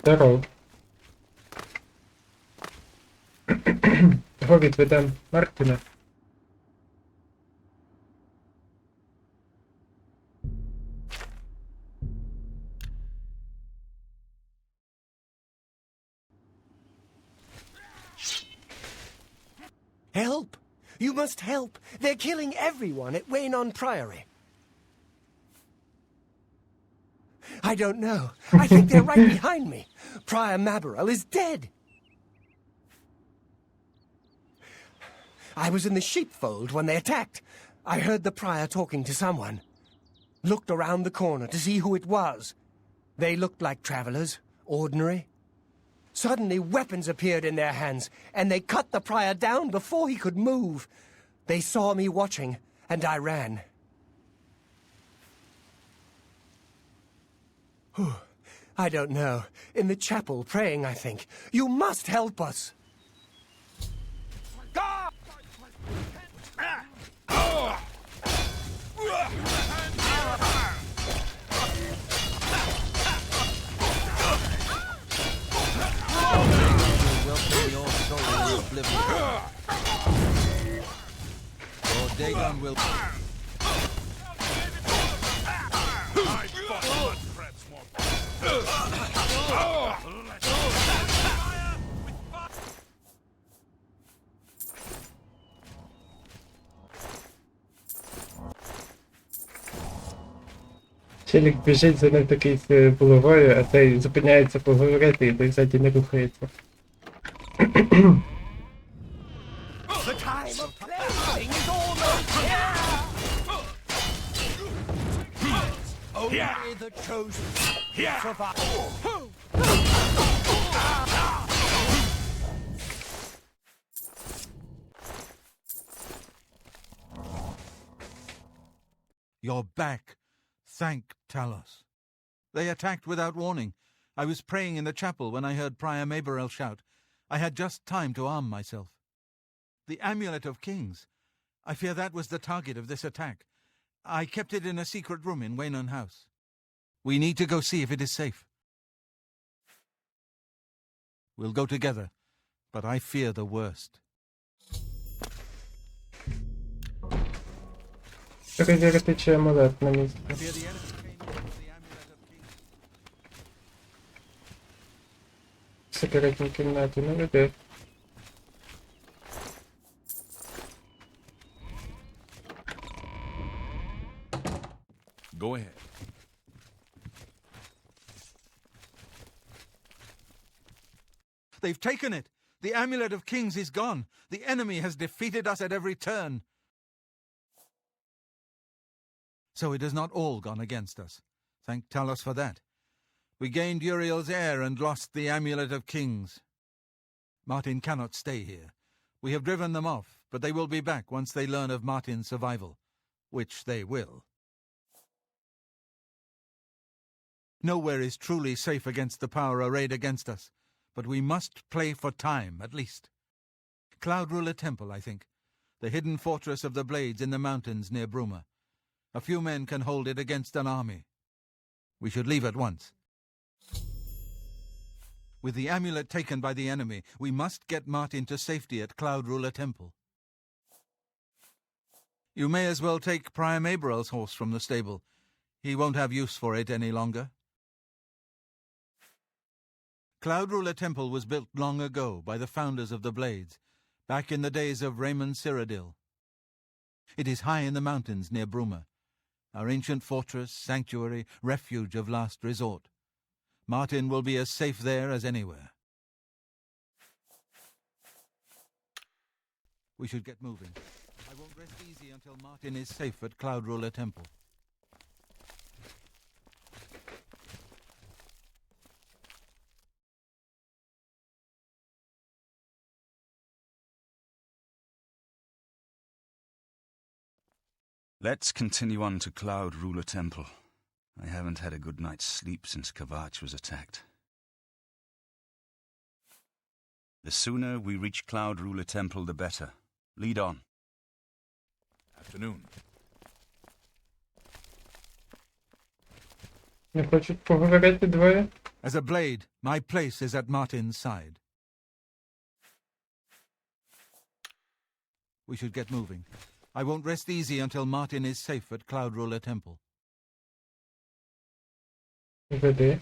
Здоров. Го відведем Мартіна. Help! You must help! They're killing everyone at Waynon Priory. I don't know. I think they're right behind me. Prior Maberel is dead. I was in the sheepfold when they attacked. I heard the prior talking to someone. Looked around the corner to see who it was. They looked like travelers, ordinary. Suddenly weapons appeared in their hands, and they cut the prior down before he could move. They saw me watching, and I ran. I don't know. In the chapel, praying, I think. You must help us! Welcome your soul to Oblivion. Your Dagon will... Челік біжить за ним такий з булавою, а цей зупиняється поговорити і той ззаді не рухається. The time of cleansing is almost here! Only the chosen survive. You're back. Thank Talos. They attacked without warning. I was praying in the chapel when I heard Prior Maberel shout. I had just time to arm myself. The Amulet of Kings. I fear that was the target of this attack. I kept it in a secret room in Waynon House. We need to go see if it is safe. We'll go together, but I fear the worst. Перевірити, чи амулет на місці. I fear the enemy came in with the Amulet of Kings. В секретній кімнаті не веде. Go ahead. They've taken it! The Amulet of Kings is gone! The enemy has defeated us at every turn! So it has not all gone against us. Thank Talos for that. We gained Uriel's heir and lost the Amulet of Kings. Martin cannot stay here. We have driven them off, but they will be back once they learn of Martin's survival. Which they will. Nowhere is truly safe against the power arrayed against us, but we must play for time, at least. Cloud Ruler Temple, I think. The hidden fortress of the Blades in the mountains near Bruma. A few men can hold it against an army. We should leave at once. With the amulet taken by the enemy, we must get Martin to safety at Cloud Ruler Temple. You may as well take Prior Maberel's horse from the stable. He won't have use for it any longer. Cloud Ruler Temple was built long ago by the founders of the Blades, back in the days of Raymond Cyrodiil. It is high in the mountains near Bruma, our ancient fortress, sanctuary, refuge of last resort. Martin will be as safe there as anywhere. We should get moving. I won't rest easy until Martin is safe at Cloud Ruler Temple. Let's continue on to Cloud Ruler Temple. I haven't had a good night's sleep since Kavach was attacked. The sooner we reach Cloud Ruler Temple, the better. Lead on. Afternoon. Не хочуть поговорити двоє? As a blade, my place is at Martin's side. We should get moving. I won't rest easy until Martin is safe at Cloud Ruler Temple. Веди.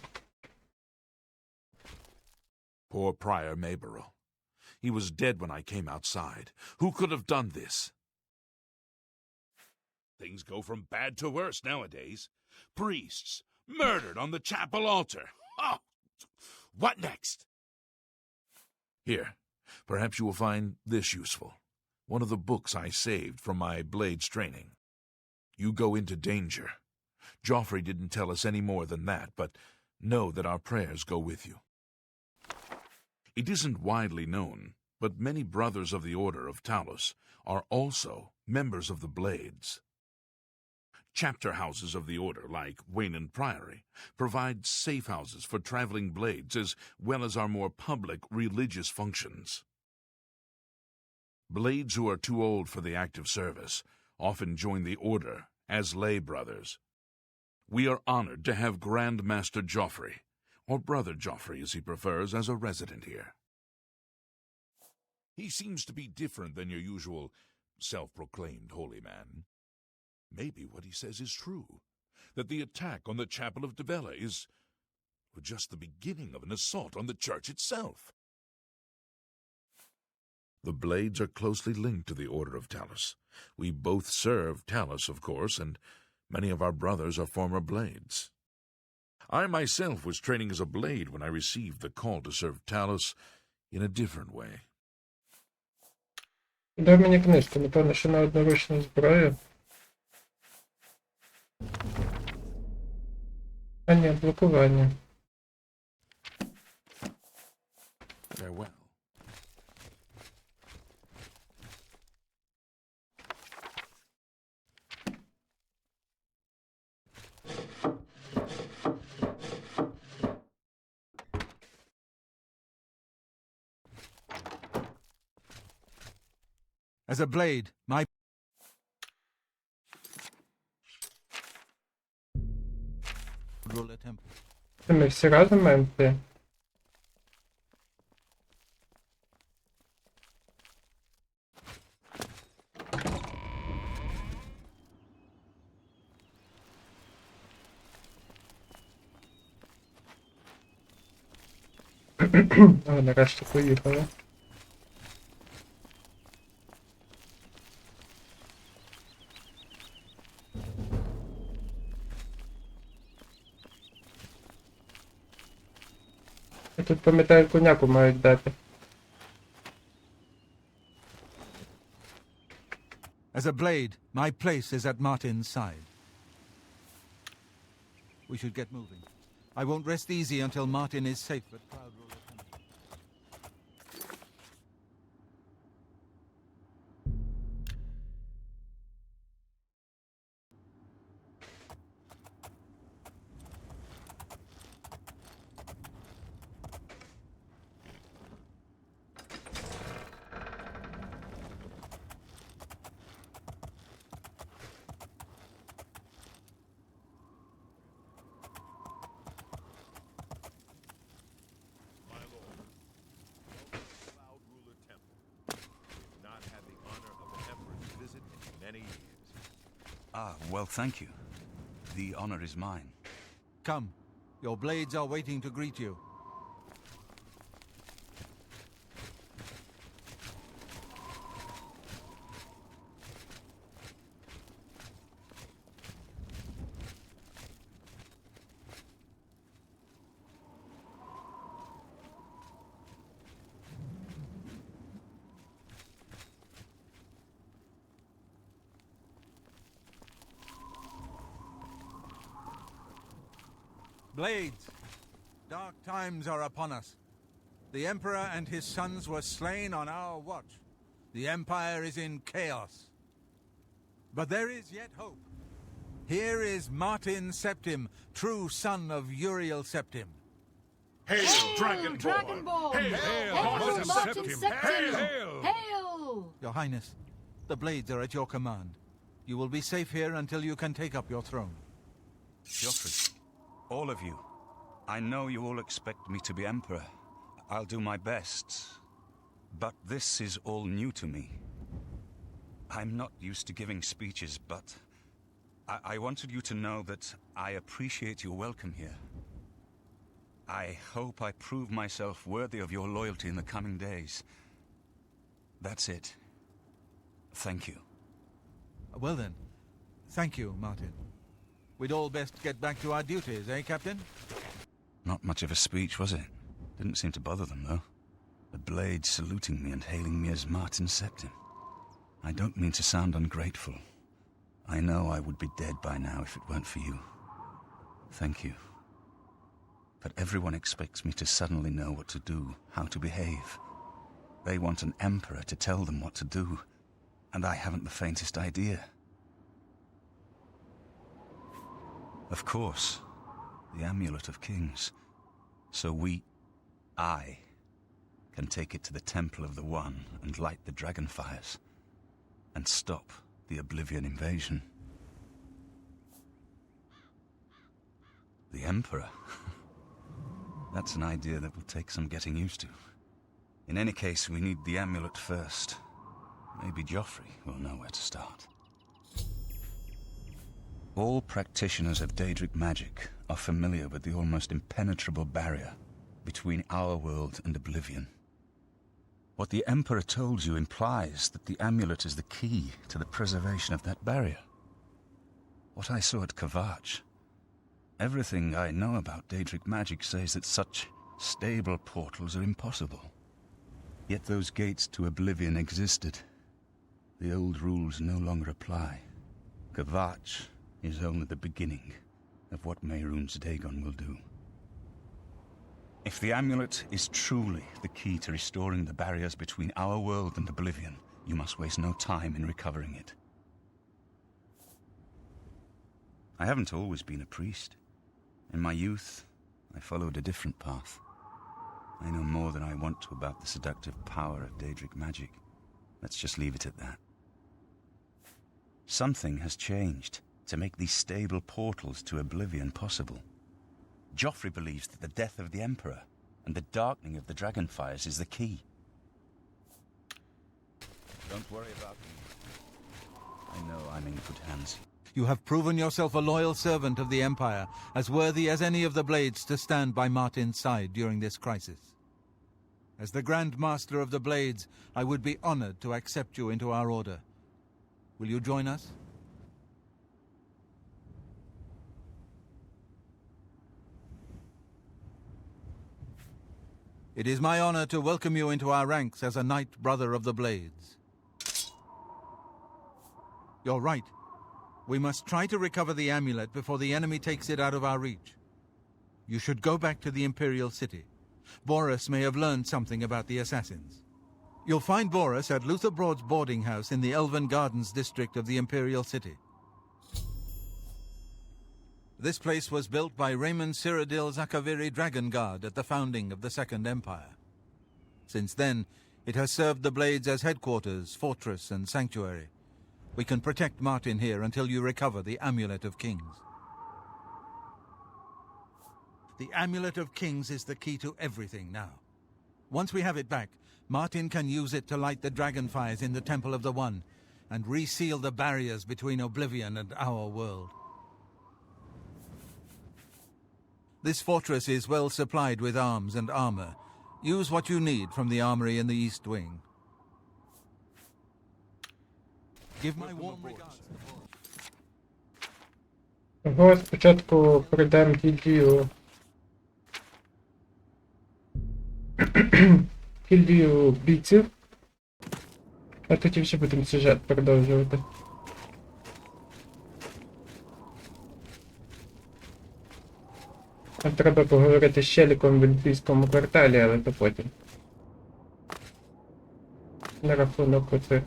Poor Prior Mayberel. He was dead when I came outside. Who could have done this? Things go from bad to worse nowadays. Priests murdered on the chapel altar. Oh, what next? Here, perhaps you will find this useful. One of the books I saved from my blade's training. You go into danger. Joffrey didn't tell us any more than that, but know that our prayers go with you. It isn't widely known, but many brothers of the Order of Talos are also members of the Blades. Chapter houses of the Order, like Wayland Priory, provide safe houses for traveling blades as well as our more public religious functions. Blades who are too old for the active service often join the Order as lay brothers. We are honored to have Grand Master Joffrey, or Brother Joffrey as he prefers, as a resident here. He seems to be different than your usual self-proclaimed holy man. Maybe what he says is true, that the attack on the Chapel of Debella is just the beginning of an assault on the church itself. The Blades are closely linked to the Order of Talos. We both serve Talos, of course, and many of our brothers are former Blades. I myself was training as a Blade when I received the call to serve Talos in a different way. Дай мені книжку, напевно, що на одноручну зброю. А ні, блокування. Farewell. As a blade, my... Ruler Temple. Це ми всі разом маємо йти? О, нарешті поїхали. Я тут пам'ятаю, коняку мають дати. As a blade, my place is at Martin's side. We should get moving. I won't rest easy until Martin is safe at Cloud Ruler Temple. My lord, welcome to Cloud Ruler Temple. We've not had the honor of an emperor's visit in many years. Ah, well, thank you. The honor is mine. Come, your blades are waiting to greet you. Blades, dark times are upon us. The Emperor and his sons were slain on our watch. The Empire is in chaos. But there is yet hope. Here is Martin Septim, true son of Uriel Septim. Hail, Dragonborn! Dragonborn! Hail, Hail, Martin Martin Septim! Septim! Hail! Hail! Your Highness, the Blades are at your command. You will be safe here until you can take up your throne. Joffrey, all of you, I know you all expect me to be Emperor. I'll do my best. But this is all new to me. I'm not used to giving speeches, but I wanted you to know that I appreciate your welcome here. I hope I prove myself worthy of your loyalty in the coming days. That's it. Thank you. Well then, thank you, Martin. We'd all best get back to our duties, eh, Captain? Not much of a speech, was it? Didn't seem to bother them, though. The Blades saluting me and hailing me as Martin Septim. I don't mean to sound ungrateful. I know I would be dead by now if it weren't for you. Thank you. But everyone expects me to suddenly know what to do, how to behave. They want an emperor to tell them what to do, and I haven't the faintest idea. Of course, the Amulet of Kings. So I, can take it to the Temple of the One and light the dragon fires, and stop the Oblivion invasion. The Emperor? That's an idea that will take some getting used to. In any case, we need the amulet first. Maybe Joffrey will know where to start. All practitioners of Daedric magic are familiar with the almost impenetrable barrier between our world and Oblivion. What the Emperor told you implies that the amulet is the key to the preservation of that barrier. What I saw at Kvatch, everything I know about Daedric magic says that such stable portals are impossible. Yet those gates to Oblivion existed. The old rules no longer apply. Kvatch is only the beginning of what Mehrunes Dagon will do. If the amulet is truly the key to restoring the barriers between our world and Oblivion, you must waste no time in recovering it. I haven't always been a priest. In my youth, I followed a different path. I know more than I want to about the seductive power of Daedric magic. Let's just leave it at that. Something has changed to make these stable portals to Oblivion possible. Joffrey believes that the death of the Emperor and the darkening of the Dragonfires is the key. Don't worry about me. I know I'm in good hands. You have proven yourself a loyal servant of the Empire, as worthy as any of the Blades to stand by Martin's side during this crisis. As the Grand Master of the Blades, I would be honored to accept you into our order. Will you join us? It is my honor to welcome you into our ranks as a Knight Brother of the Blades. You're right. We must try to recover the amulet before the enemy takes it out of our reach. You should go back to the Imperial City. Boris may have learned something about the assassins. You'll find Boris at Luther Broad's boarding house in the Elven Gardens district of the Imperial City. This place was built by Raymond Cyrodiil Zakaviri Dragon Guard at the founding of the Second Empire. Since then, it has served the Blades as headquarters, fortress, and sanctuary. We can protect Martin here until you recover the Amulet of Kings. The Amulet of Kings is the key to everything now. Once we have it back, Martin can use it to light the dragonfires in the Temple of the One and reseal the barriers between Oblivion and our world. This fortress is well supplied with arms and armor. Use what you need from the armory in the East Wing. Give my warm regards. Ого, спочатку пройдемо гільдію. Гільдію бійців. А тоді вже будемо сюжет продовжувати. А треба поговорити з Челіком в ельфійському кварталі, але то потім. На рахунок оцих.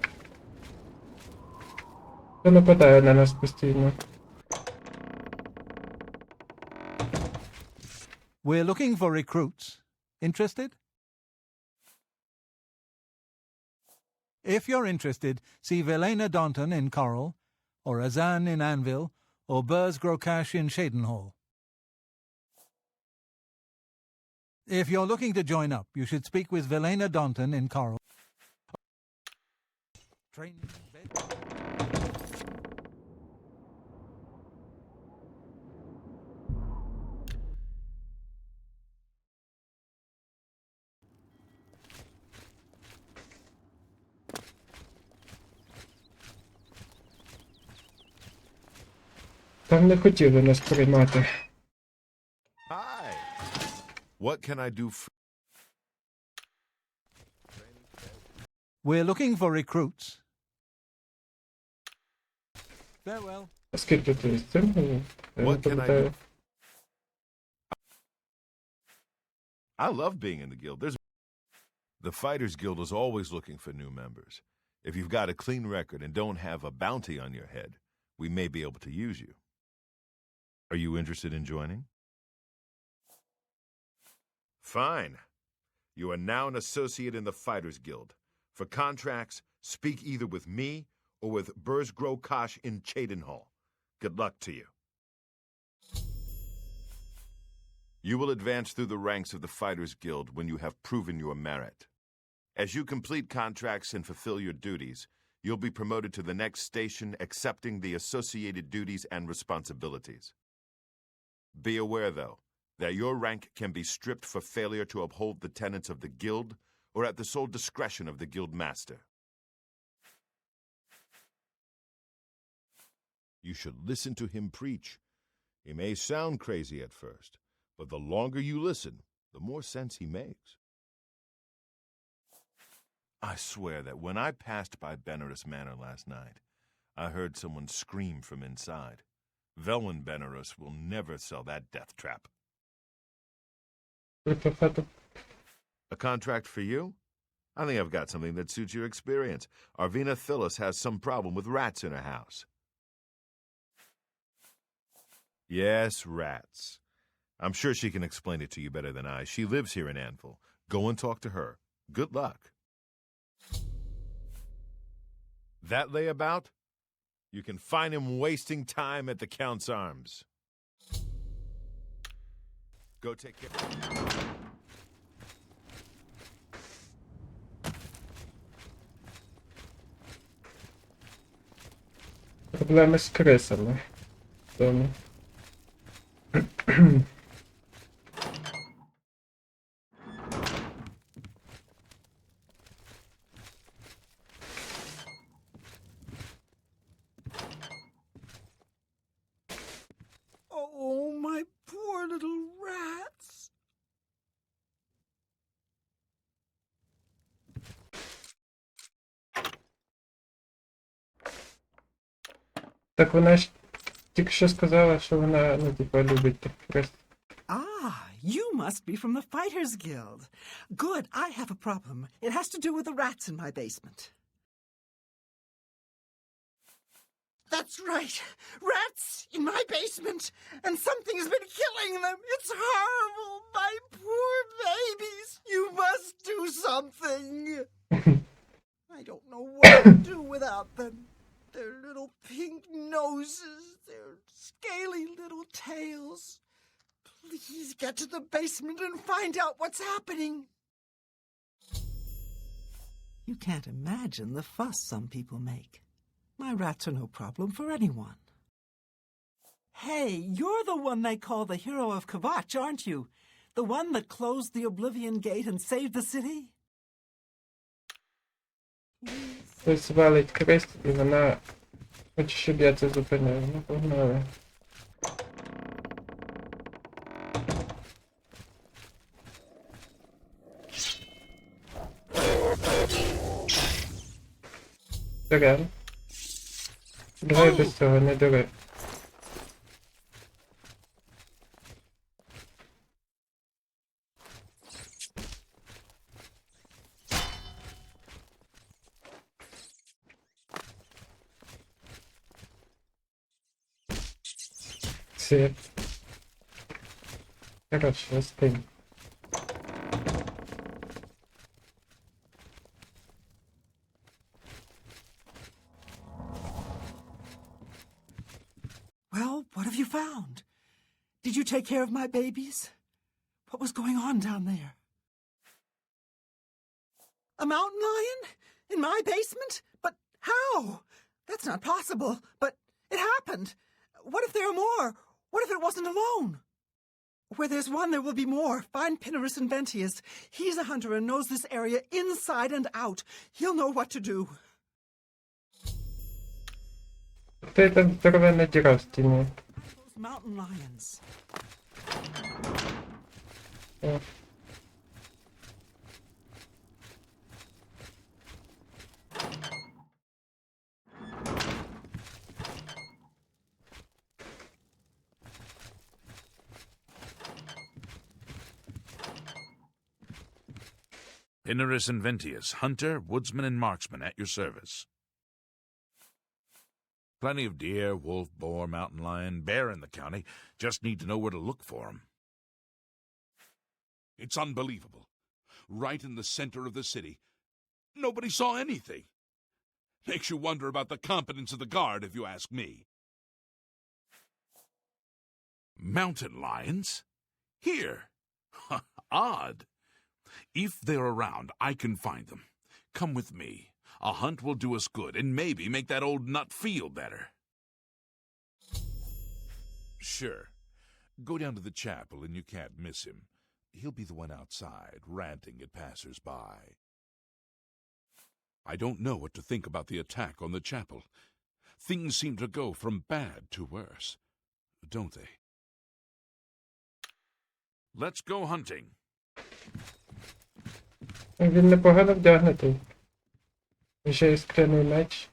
Хто нападає на нас постійно? We're looking for recruits. Interested? If you're interested, see Velena Daunton in Coral, or Azan in Anvil, or Burz Grokash in Shadenhall. If you're looking to join up, you should speak with Velena Daunton in Coral. Training bed. Там не хотіли нас приймати. Hi. What can I do for... We're looking for recruits. Farewell. А скільки ти з цим? Я не What can I do? пам'ятаю. I love being in the guild. The Fighters Guild is always looking for new members. If you've got a clean record and don't have a bounty on your head, we may be able to use you. Are you interested in joining? Fine. You are now an associate in the Fighters Guild. For contracts, speak either with me or with Burzgro Kosh in Cheydinhall. Good luck to you. You will advance through the ranks of the Fighters Guild when you have proven your merit. As you complete contracts and fulfill your duties, you'll be promoted to the next station, accepting the associated duties and responsibilities. Be aware, though, that your rank can be stripped for failure to uphold the tenets of the Guild or at the sole discretion of the Guild Master. You should listen to him preach. He may sound crazy at first, but the longer you listen, the more sense he makes. I swear that when I passed by Benares Manor last night, I heard someone scream from inside. Velwyn Benares will never sell that death trap. A contract for you? I think I've got something that suits your experience. Arvina Phyllis has some problem with rats in her house. Yes, rats. I'm sure she can explain it to you better than I. She lives here in Anvil. Go and talk to her. Good luck. That layabout? You can find him wasting time at the Count's Arms. Go take care. Проблеми з крисами. Тому. Oh, my poor little rats. Так вона ж тільки що сказала, що вона, ну, типа, любить тих крис. Ah, you must be from the Fighters Guild. Good, I have a problem. It has to do with the rats in my basement. That's right. Rats in my basement. And something has been killing them. It's horrible. My poor babies. You must do something. I don't know what to do without them. Their little pink noses, their scaly little tails. Please get to the basement and find out what's happening. You can't imagine the fuss some people make. My rats are no problem for anyone. Hey, you're the one they call the hero of Kvatch, aren't you? The one that closed the Oblivion gate and saved the city? Хтось валить крис, і вона хоче, щоб я це зупинив. Ну, погнали. Дерев. Давай без цього, не дури. Все. Хорошо, стынь. Well, what have you found? Did you take care of my babies? What was going on down there? A mountain lion? In my basement? But how? That's not possible. But it happened. What if there are more? What if it wasn't alone? Where there's one, there will be more. Find Pinarus and Ventius. He's a hunter and knows this area inside and out. He'll know what to do. Це там здоровенна діра в стіні. Those mountain lions. О. Pinarus and Ventius, hunter, woodsman, and marksman at your service. Plenty of deer, wolf, boar, mountain lion, bear in the county. Just need to know where to look for 'em. It's unbelievable. Right in the center of the city. Nobody saw anything. Makes you wonder about the competence of the guard, if you ask me. Mountain lions? Here. Odd. If they're around, I can find them. Come with me. A hunt will do us good, and maybe make that old nut feel better. Sure. Go down to the chapel and you can't miss him. He'll be the one outside, ranting at passers-by. I don't know what to think about the attack on the chapel. Things seem to go from bad to worse, don't they? Let's go hunting. Він непогано вдягнутий. Ще й скляний меч.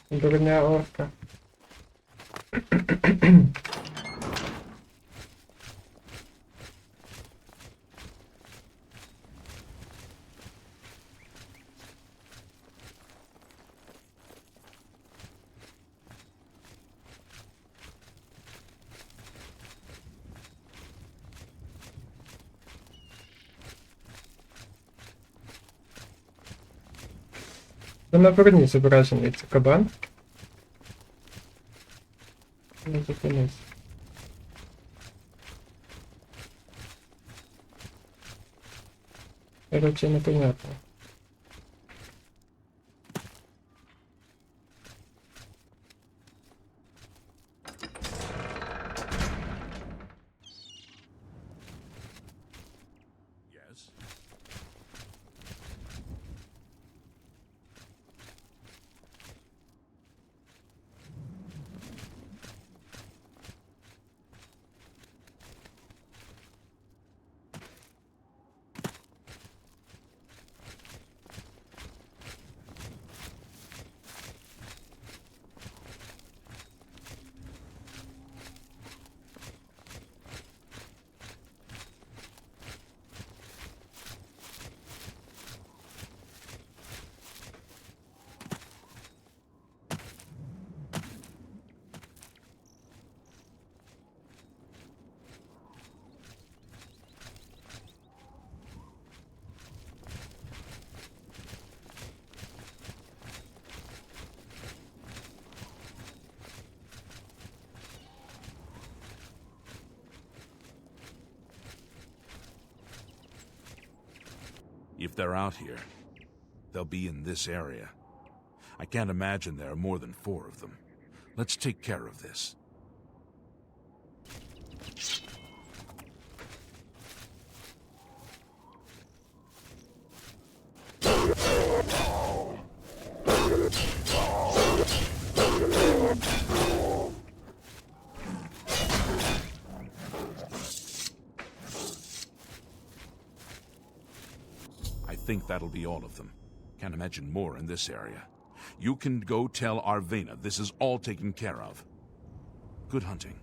Броня орка. На броні зображений це кабан. Не зупинився. Короче, непонятно. Yes? If they're out here, they'll be in this area. I can't imagine there are more than 4 of them. Let's take care of this. I think that'll be all of them. Can't imagine more in this area. You can go tell Arvena this is all taken care of. Good hunting.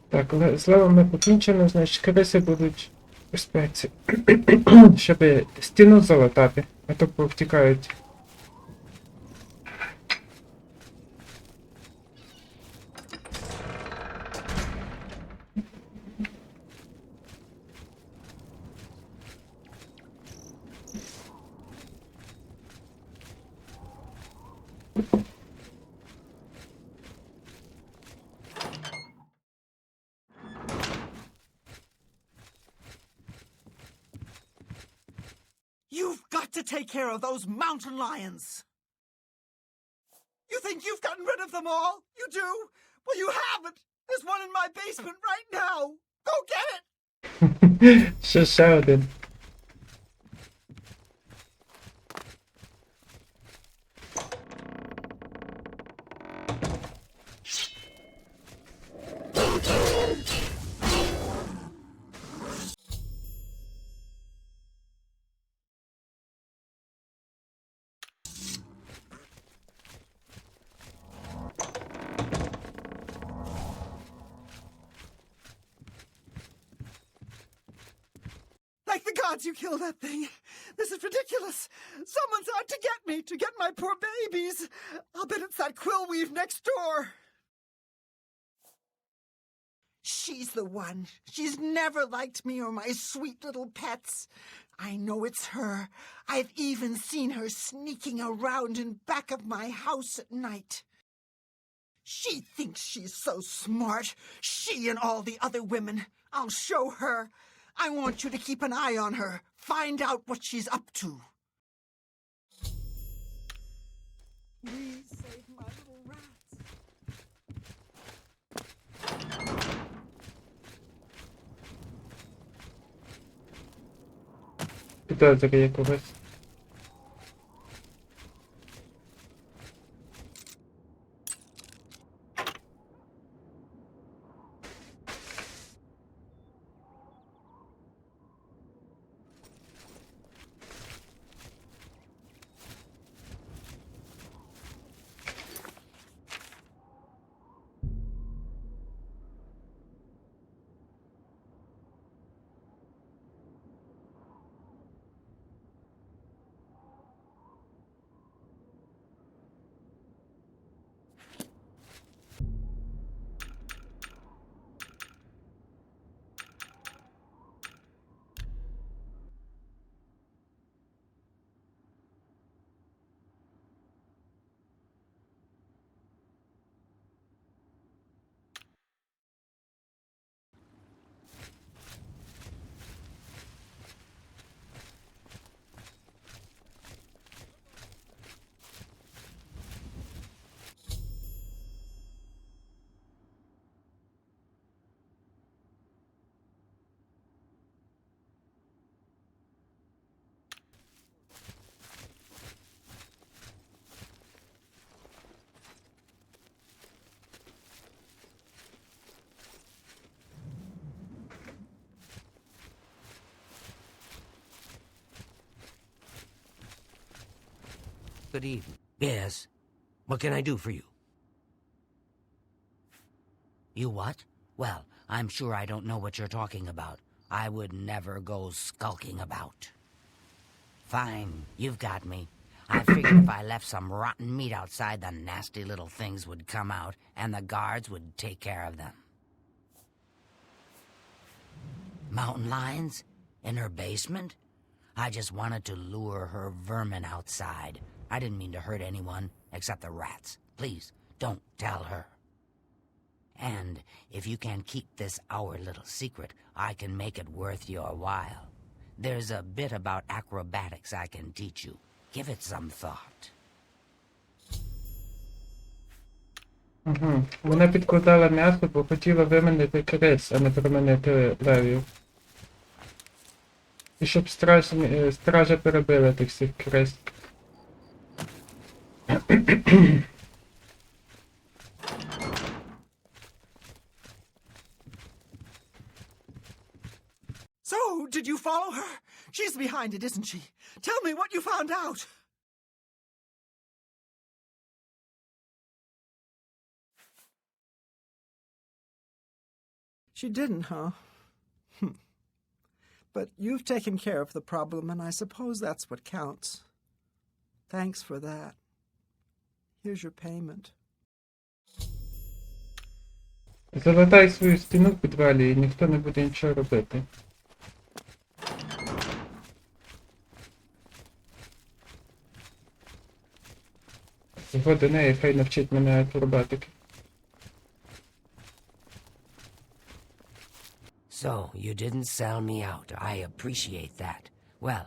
Так, з левами покінчено, значить криси будуть у безпеці. Щоб стіну залатати, а то повтікають. You've got to take care of those mountain lions. You think you've gotten rid of them all? You do? Well, you haven't. There's one in my basement right now. Go get it! Ще один. Like the gods, you killed that thing. This is ridiculous. Someone's out to get me, to get my poor babies. I'll bet it's that quill weave next door. She's the one. She's never liked me or my sweet little pets. I know it's her. I've even seen her sneaking around in back of my house at night. She thinks she's so smart. She and all the other women. I'll show her. I want you to keep an eye on her. Find out what she's up to. Please save my little rats. Підозрює якогось. Good evening. Yes. What can I do for you? You what? Well, I'm sure I don't know what you're talking about. I would never go skulking about. Fine, you've got me. I figured if I left some rotten meat outside, the nasty little things would come out, and the guards would take care of them. Mountain lions? In her basement? I just wanted to lure her vermin outside. I didn't mean to hurt anyone, except the rats. Please, don't tell her. And if you can keep this our little secret, I can make it worth your while. There's a bit about acrobatics I can teach you. Give it some thought. Вона підкладала м'ясо, бо хотіла виманити крис, а не приманити левів. І щоб стража перебила тих всіх крис. So, did you follow her? She's behind it, isn't she? Tell me what you found out. She didn't, huh? But you've taken care of the problem, and I suppose that's what counts. Thanks for that. Here's your payment. Залатай свою стіну в підвалі, і ніхто не буде нічого робити. Його до неї, хай навчить мене акробатики. So, you didn't sell me out. I appreciate that. Well,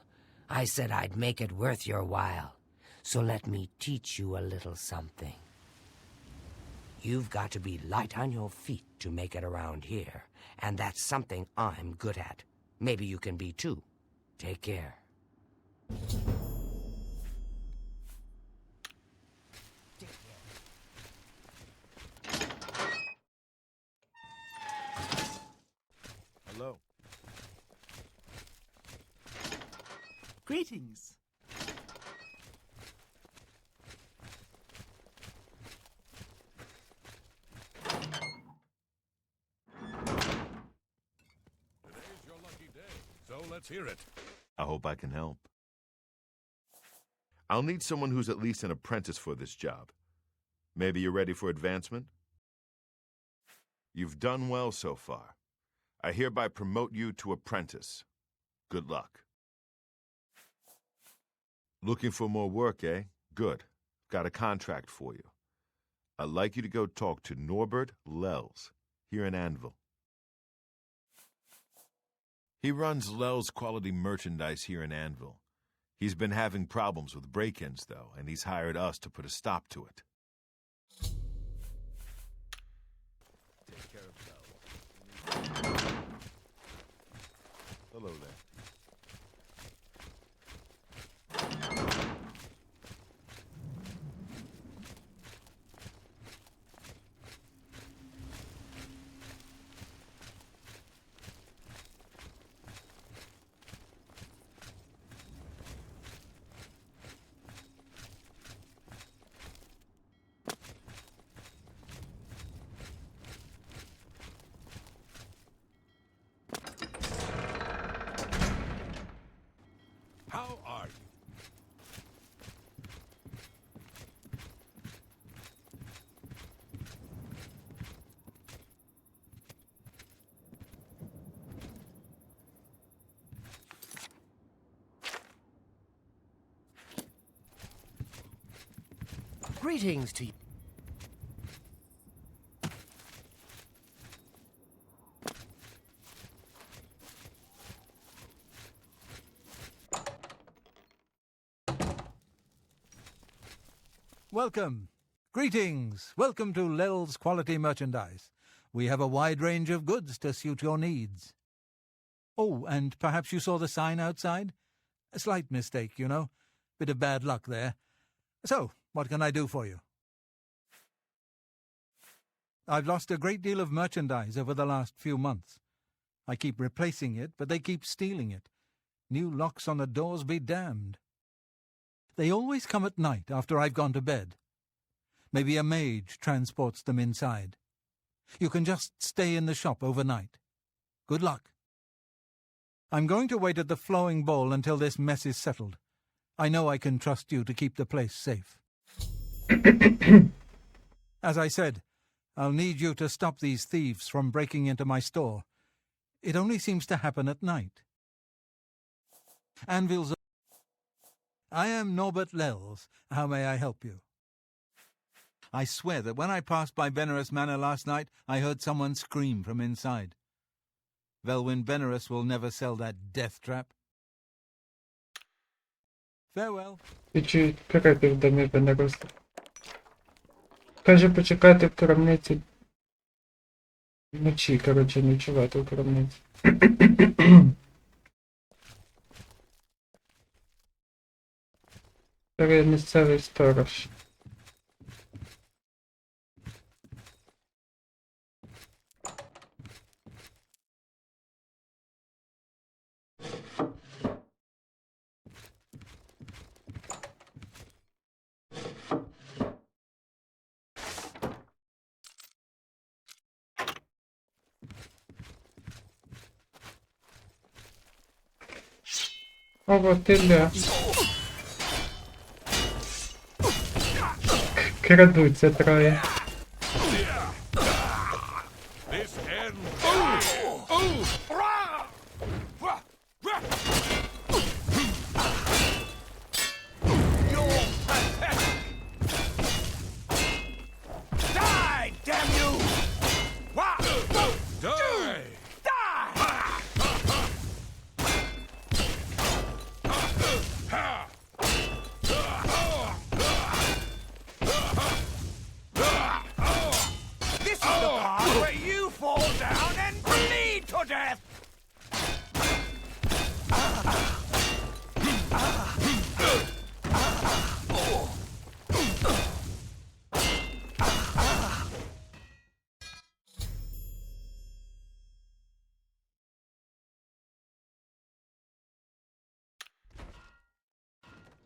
I said I'd make it worth your while. So let me teach you a little something. You've got to be light on your feet to make it around here. And that's something I'm good at. Maybe you can be too. Take care. Hello. Greetings. Today's your lucky day, so let's hear it. I hope I can help. I'll need someone who's at least an apprentice for this job. Maybe you're ready for advancement? You've done well so far. I hereby promote you to apprentice. Good luck. Looking for more work, eh? Good. Got a contract for you. I'd like you to go talk to Norbert Lels, here in Anvil. He runs Lels Quality Merchandise here in Anvil. He's been having problems with break-ins, though, and he's hired us to put a stop to it. Take care of Lels. Hello there. How are you? Greetings to you. Welcome. Greetings. Welcome to Lels Quality Merchandise. We have a wide range of goods to suit your needs. Oh, and perhaps you saw the sign outside? A slight mistake, you know. Bit of bad luck there. So, what can I do for you? I've lost a great deal of merchandise over the last few months. I keep replacing it, but they keep stealing it. New locks on the doors be damned. They always come at night after I've gone to bed. Maybe a mage transports them inside. You can just stay in the shop overnight. Good luck. I'm going to wait at the flowing bowl until this mess is settled. I know I can trust you to keep the place safe. As I said, I'll need you to stop these thieves from breaking into my store. It only seems to happen at night. Anvil's... I am Norbert Lels. How may I help you? I swear that when I passed by Benerus Manor last night, I heard someone scream from inside. Velwyn Benerus will never sell that death trap. Farewell. Чи чекати в домі Бенеруса. Каже почекати в крамниці. Вночі, коротше, ночувати в крамниці. Це місцевий сторож. Ого, ти ля. Крадуться троє. This ends. You're pathetic! Die, damn you! Die! Die!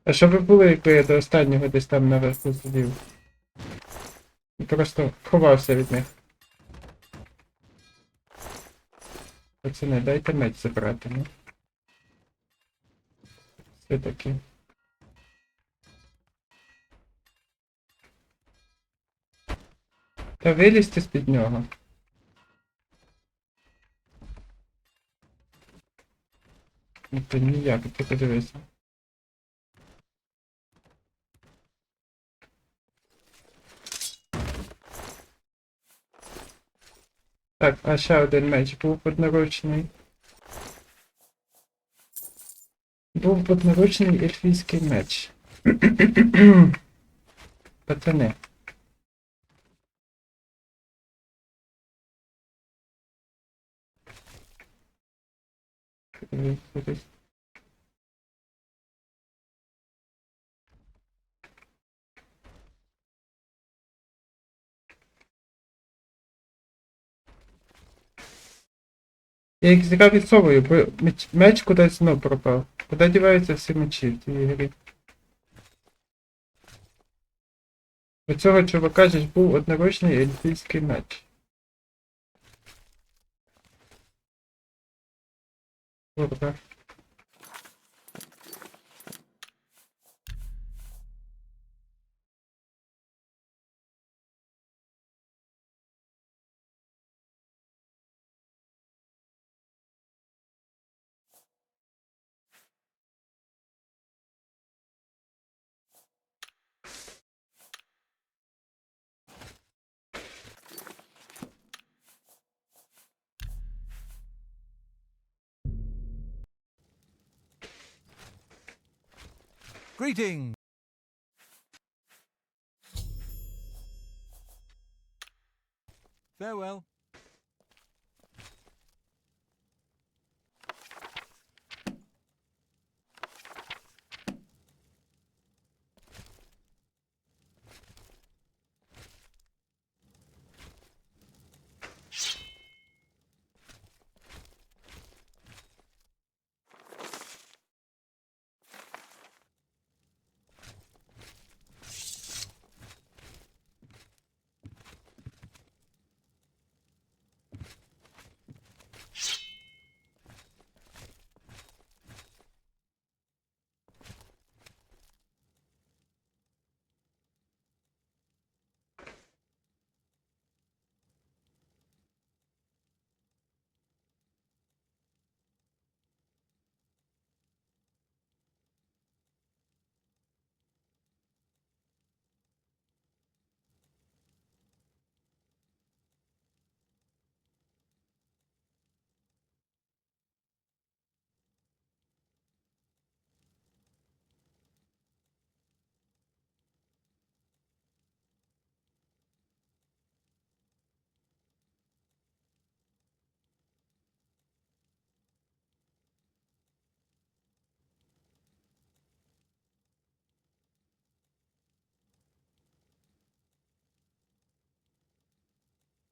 А що ви були, якби я до останнього десь там наверху сидів? І просто ховався від них. Пацани, дайте меч забрати, ну. Все таки. Та вилізьте з-під нього. Ну то ніяк, ти подивися. Так, а ще один меч був одноручний. Був одноручний ельфійський меч. Пацани. Я їх зря відсовую, бо меч кудись знов пропав. Куди діваються всі мечі в цій грі? У цього чувака ж був одноручний ельфійський меч. Добре. Greetings! Farewell.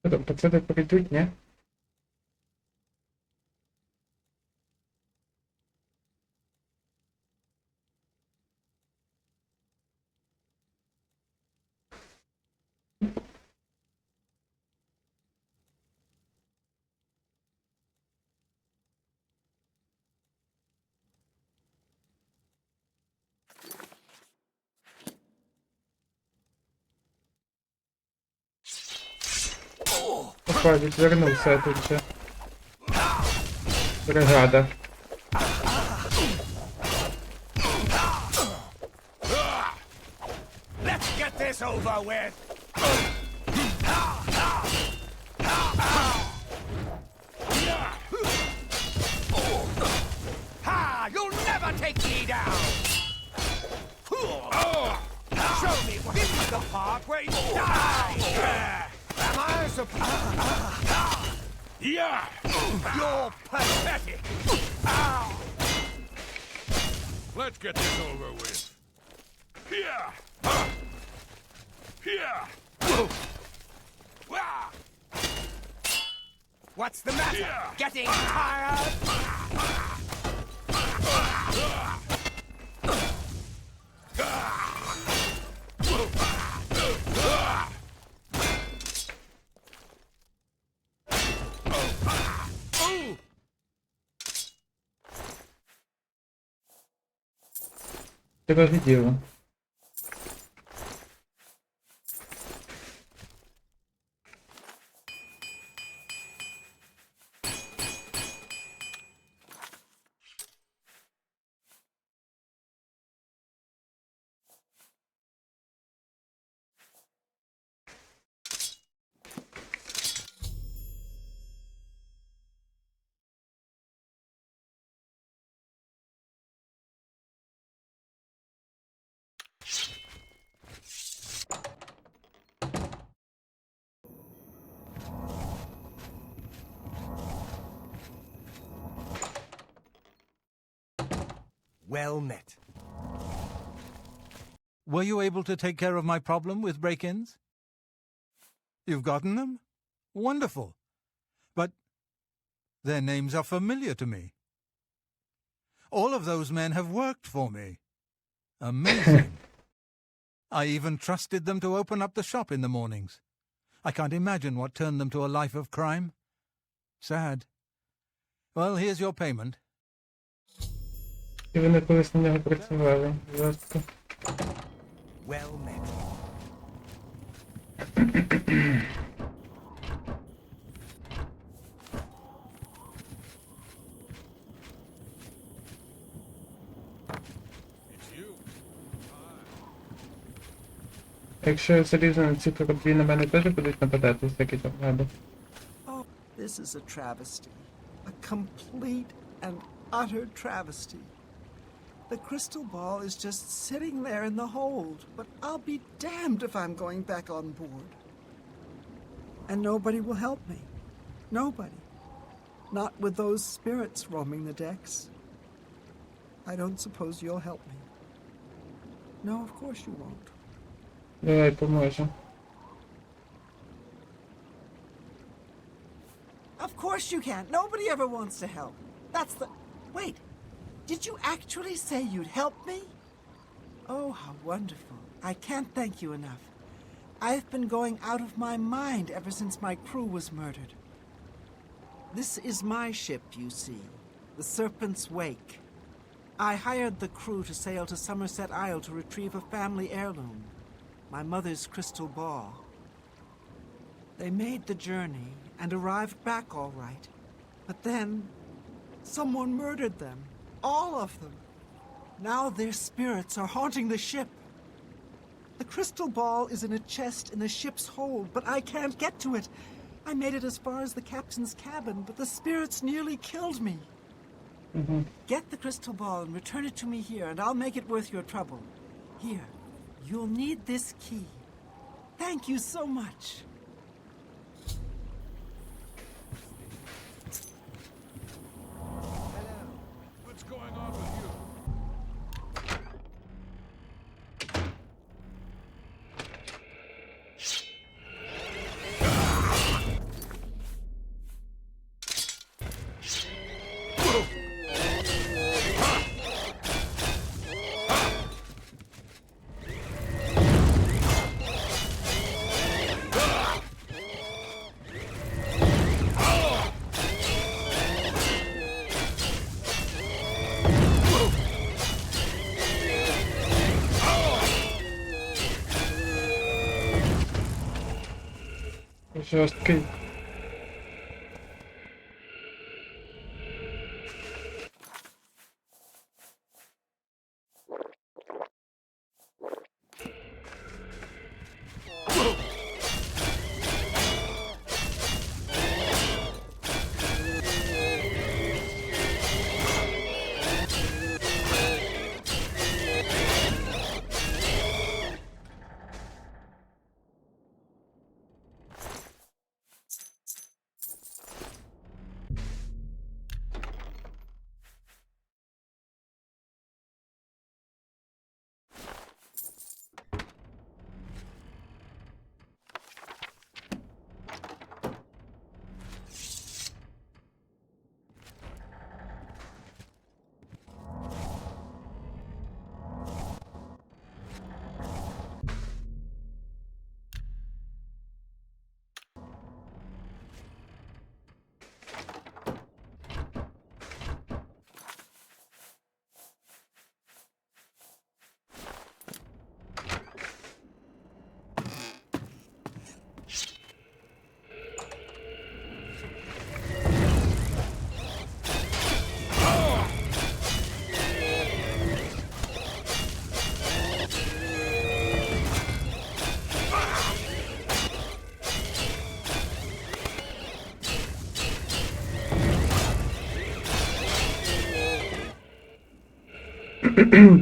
Що там, пацани прийдуть, ні? Опа, відвернувся тут же. Бригада. Let's get this over with! Ha! You'll never take me down! Show me what... This is the part where you die! Am I surprised? Yeah! You're pathetic! Let's get this over with. Yeah! Yeah! What's the matter? Yeah. Getting tired? Цікаве діло. Well met. Were you able to take care of my problem with break-ins? You've gotten them? Wonderful. But their names are familiar to me. All of those men have worked for me. Amazing. I even trusted them to open up the shop in the mornings. I can't imagine what turned them to a life of crime. Sad. Well, here's your payment. І вони колись на нього працювали. Жорстко. Well met. Якщо я залізу на ці кораблі, на мене теж будуть нападати всякі там гади. Oh, this is a travesty. A complete and utter travesty. The crystal ball is just sitting there in the hold, but I'll be damned if I'm going back on board. And nobody will help me. Nobody. Not with those spirits roaming the decks. I don't suppose you'll help me. No, of course you won't. Давай поможемо. Of course you can't. Nobody ever wants to help. That's the... Wait. Did you actually say you'd help me? Oh, how wonderful. I can't thank you enough. I've been going out of my mind ever since my crew was murdered. This is my ship, you see. The Serpent's Wake. I hired the crew to sail to Somerset Isle to retrieve a family heirloom. My mother's crystal ball. They made the journey and arrived back all right. But then, someone murdered them. All of them. Now their spirits are haunting the ship. The crystal ball is in a chest in the ship's hold, but I can't get to it. I made it as far as the captain's cabin, but the spirits nearly killed me. Get the crystal ball and return it to me here, and I'll make it worth your trouble. Here, you'll need this key. Thank you so much. What's going on with you? Жорсткий.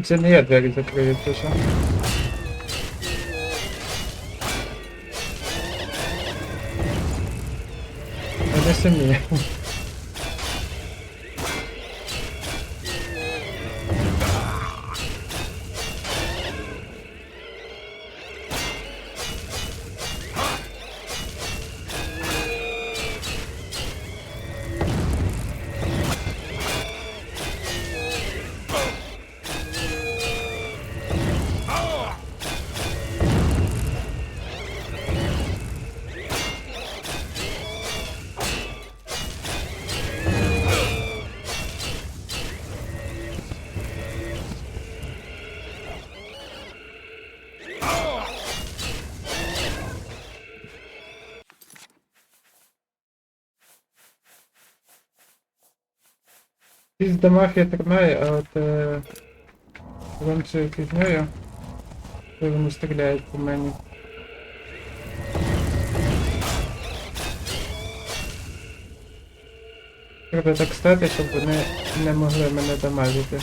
Це не я двері закрию, це що? Вони самі. Із дамаг я тримаю, а от вон цією фігнею, коли вони стріляють по мені. Треба так стати, щоб вони не могли мене дамажити.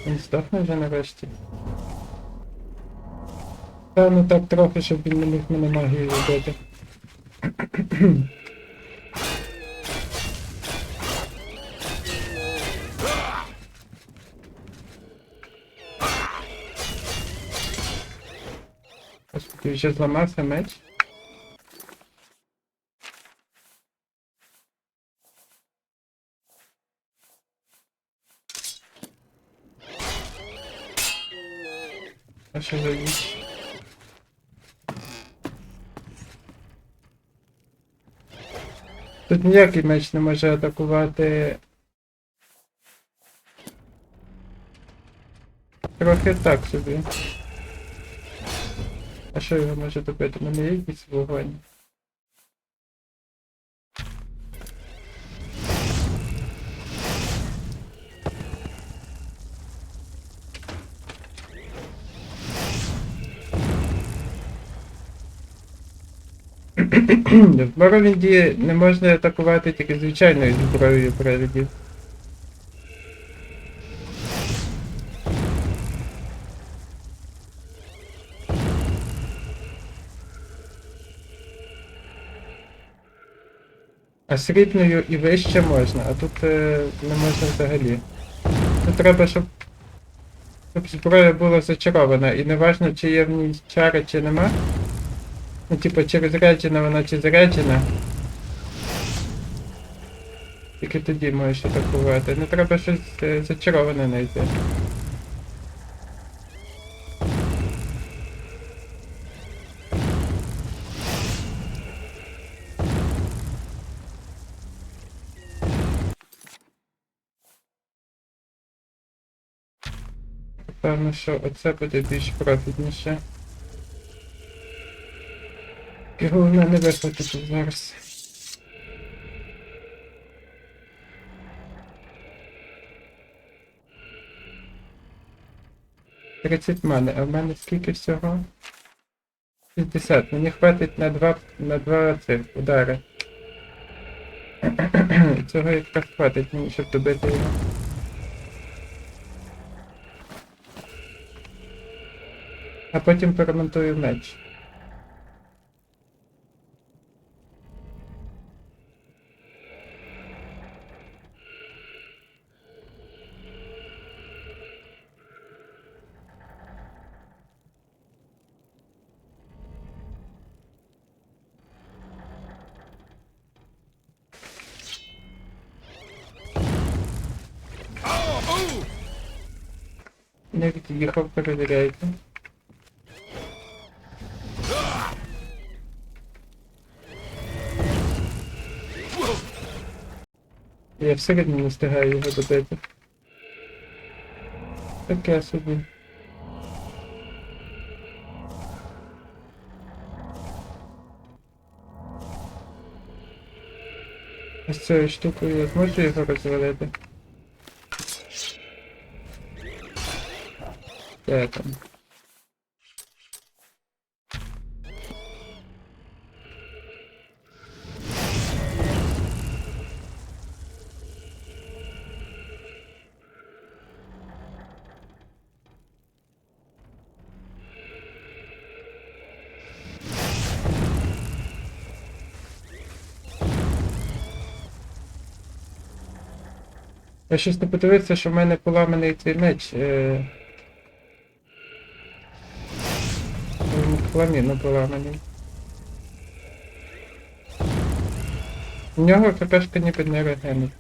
Він здохне вже нарешті. Та ну так трохи, щоб він не міг мене магію вбити. Господи, вже зламався меч. А що за річ? Тут ніякий меч не може атакувати. Трохи так собі. А що його може добити? У мене є якийсь вогонь? В Моровінді не можна атакувати тільки звичайною зброєю привидів. А срібною і вище можна, а тут не можна взагалі. Тут треба, щоб зброя була зачарована, і не важно, чи є в ній чари, чи нема. Ну, типа, чи розряджена вона, чи заряджена. Тільки тоді можеш атакувати. Ну треба щось зачароване знайти. Певно, що оце буде більш профітніше. І головне не вихватити зараз. «30 мани, а в мене скільки всього? 60. Мені хватить на два цих удари. Цього якраз хватить мені, щоб добити його. А потім перемонтую меч. Не від'їхав, перевіряйте. Я все одно не встигаю його добити. Таке собі. Ось цією штукою я зможу його розвалити? Де там? Я щось не подивився, що в мене поламаний цей меч. Він хламіно поламаний. У нього КПшка ніби не регенить.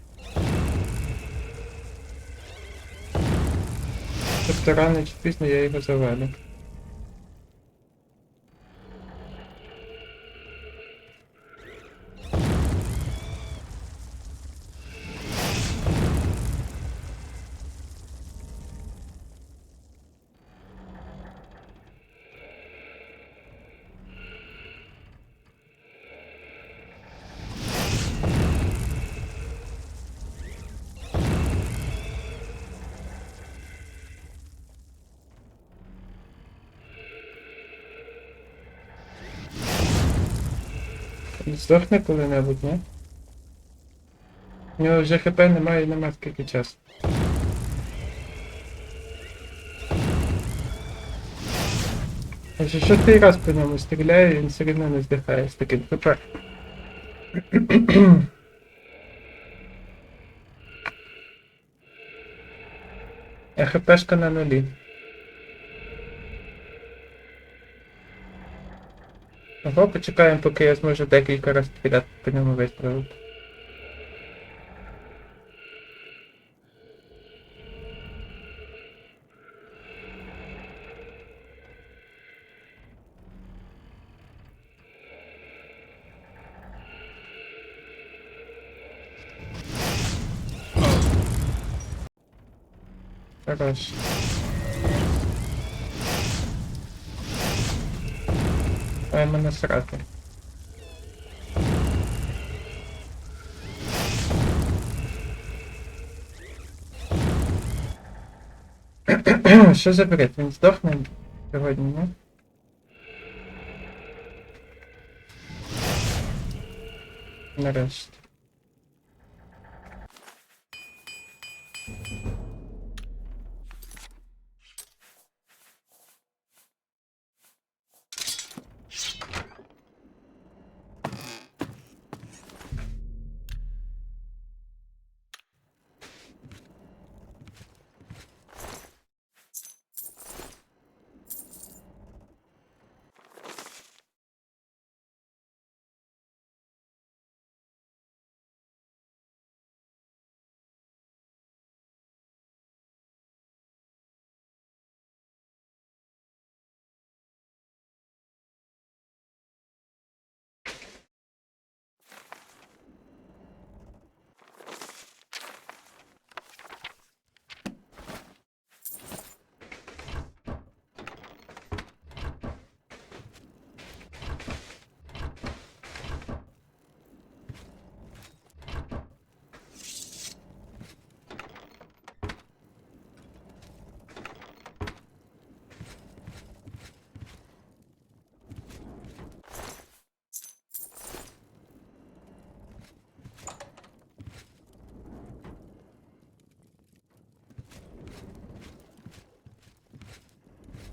Тобто рано чи пізно я його завалю. Здохне коли-небудь, ні? У нього вже ХП немає і нема скільки часу. Я вже шостий раз по ньому стріляю, і він все рівно не здихає з таким ХП. А ХПшка на нулі. Ого, почекаємо, поки я зможу декілька разів стріляти по ньому вистрілити. Хорош. Ай, мене срати. Що за бред? Він здохне сьогодні, ні? Нарешті.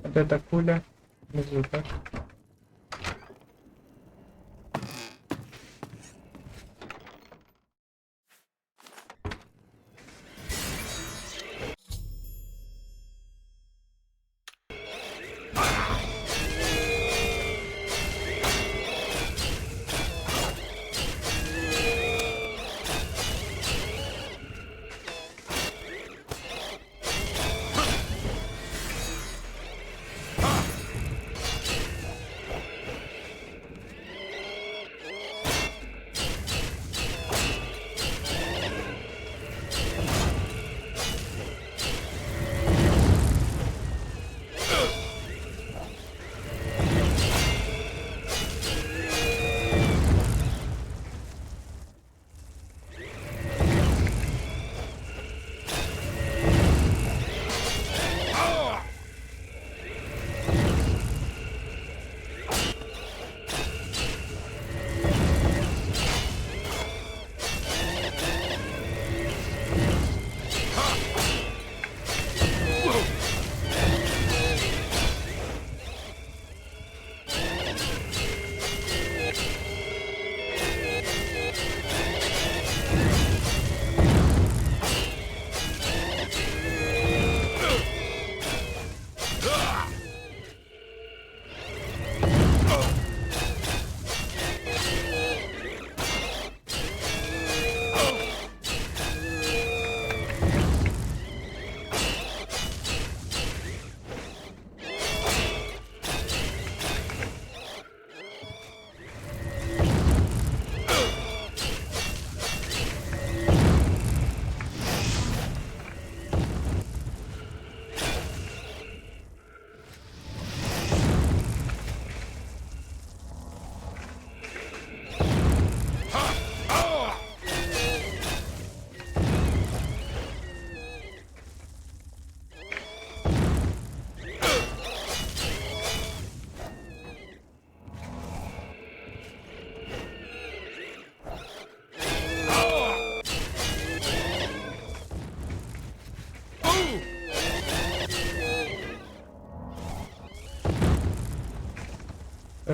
А де та куля? Внизу, так?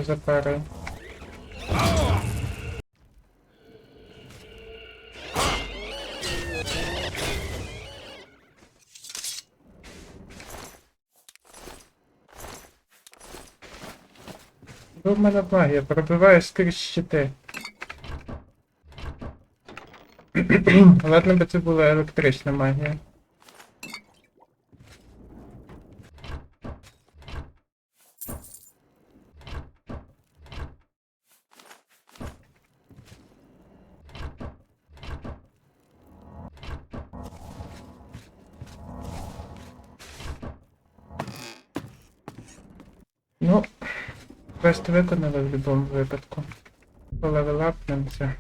За парою. Бо в мене магія, пробиває скрізь щити. Ладно би це була електрична магія. Ну, квест виконали в будь-якому випадку. Полевелапнемося.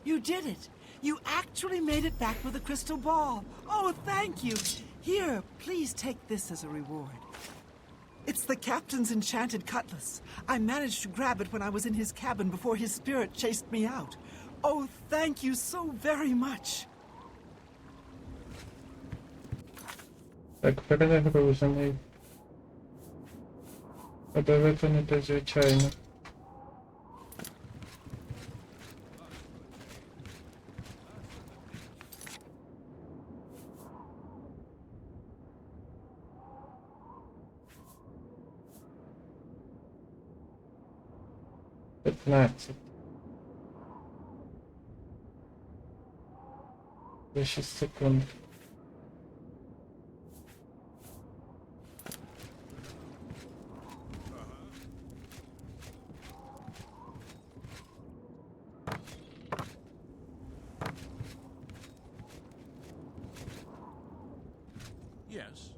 You did it! You actually made it back with a crystal ball. Oh, thank you. Here, please take this as a reward. It's the captain's enchanted cutlass. I managed to grab it when I was in his cabin before his spirit chased me out. Oh, thank you so very much. Так, перезагружений. Треба виконати звичайно. П'ятнадцять. За 6 секунд. Yes.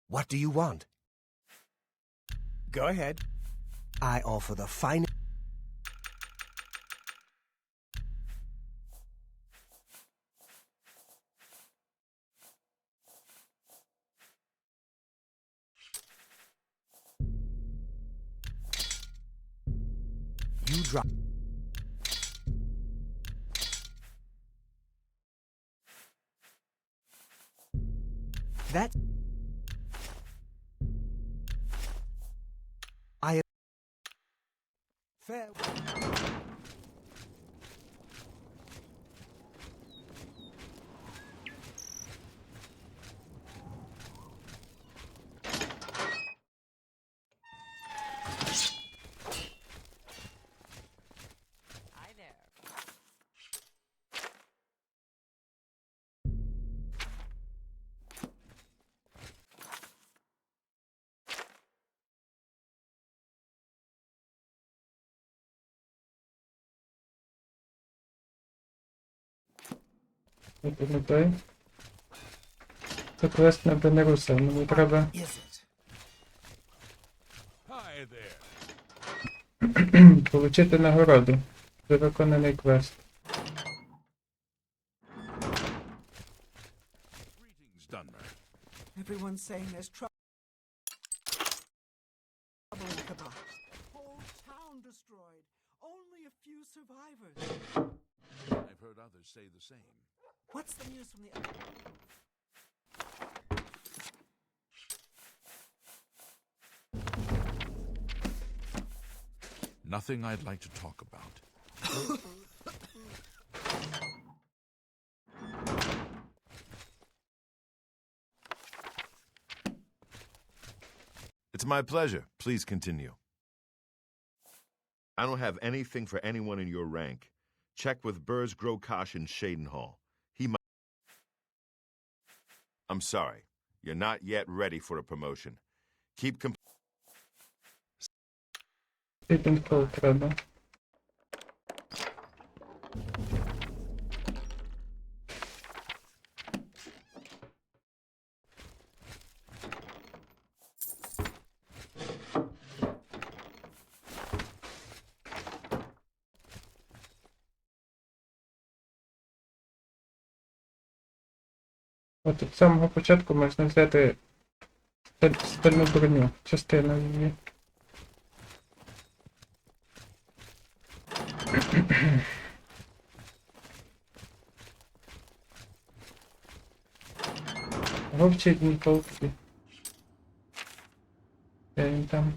What do you want? Go ahead. I offer the finest. You drop. That. I. Fair. Не той. Це квест на Бенеруса. Мені треба Is it? Hi there. получити нагороду за виконаний квест. Greetings, Dunmer. Everyone's saying there's trouble in Kabak. Whole town destroyed. Only a few survivors. I've heard others say the same. What's the news from the other? nothing I'd like to talk about. It's my pleasure. Please continue. I don't have anything for anyone in your rank. Check with Burrs Grokash in Shadenhall. He might... I'm sorry. You're not yet ready for a promotion. Keep Підінкол треба. От від самого початку можна взяти стальну броню, частину її. Вовчі дні полки. Де він там?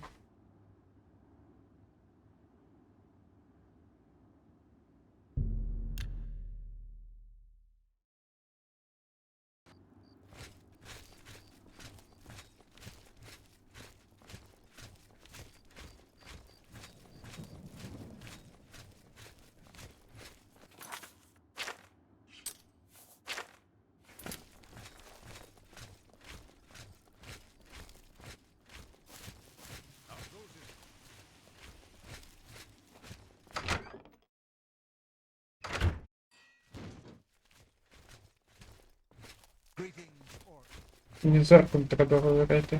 Мені з орком треба говорити.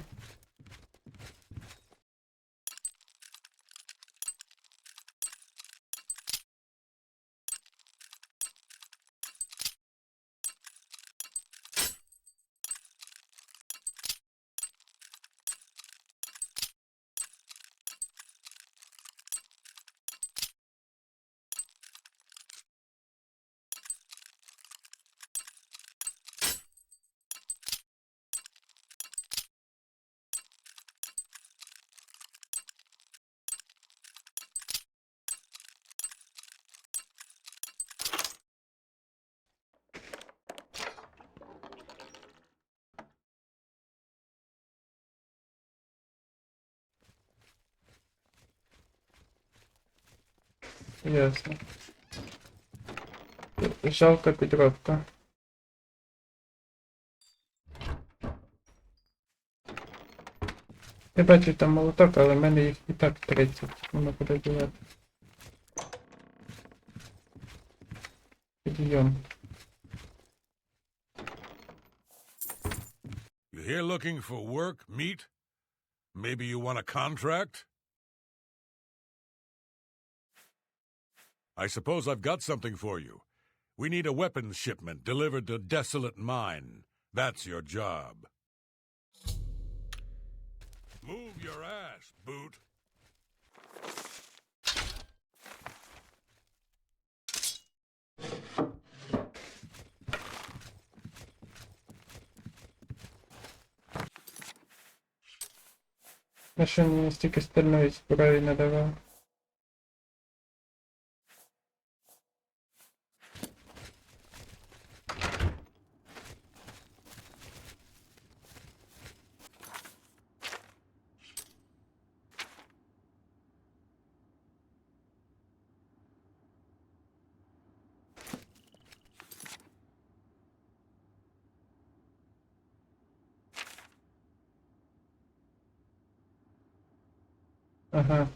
Ясно. Жалка підробка. Я бачу там молоток, але в мене їх і так 30. Нема куди дівати. Підйом. You here looking for work, meat? Maybe you want a contract? I suppose I've got something for you. We need a weapons shipment delivered to Desolate Mine. That's your job. Move your ass, Boot. На що мені стільки стальної зброї не давав? Ага.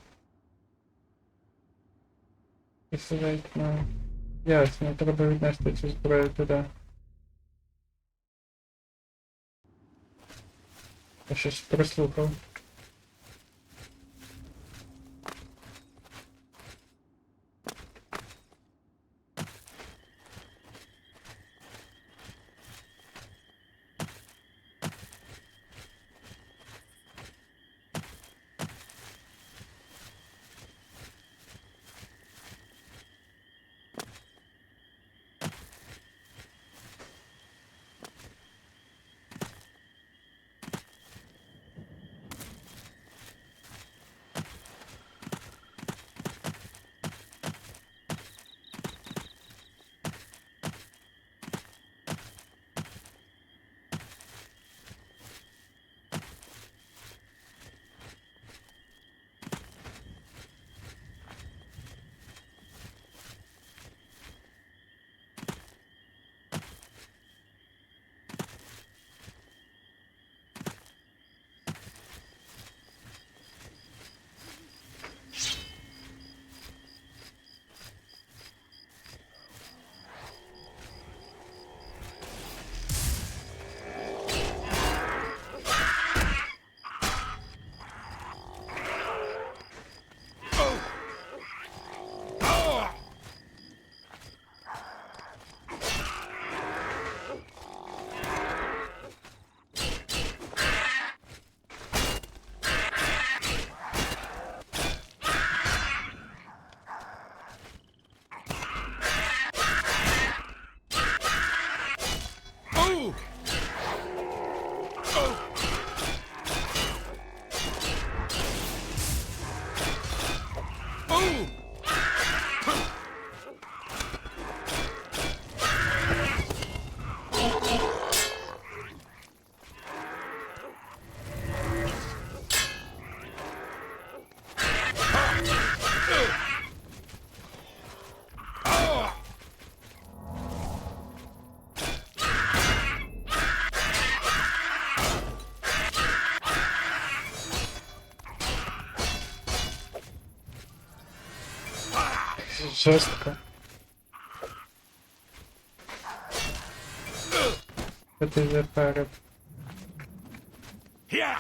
Присилають на... Ясно, треба віднести цю зброю туди. Я щось прослухав. Жорстко. Що ти запарив? Yeah!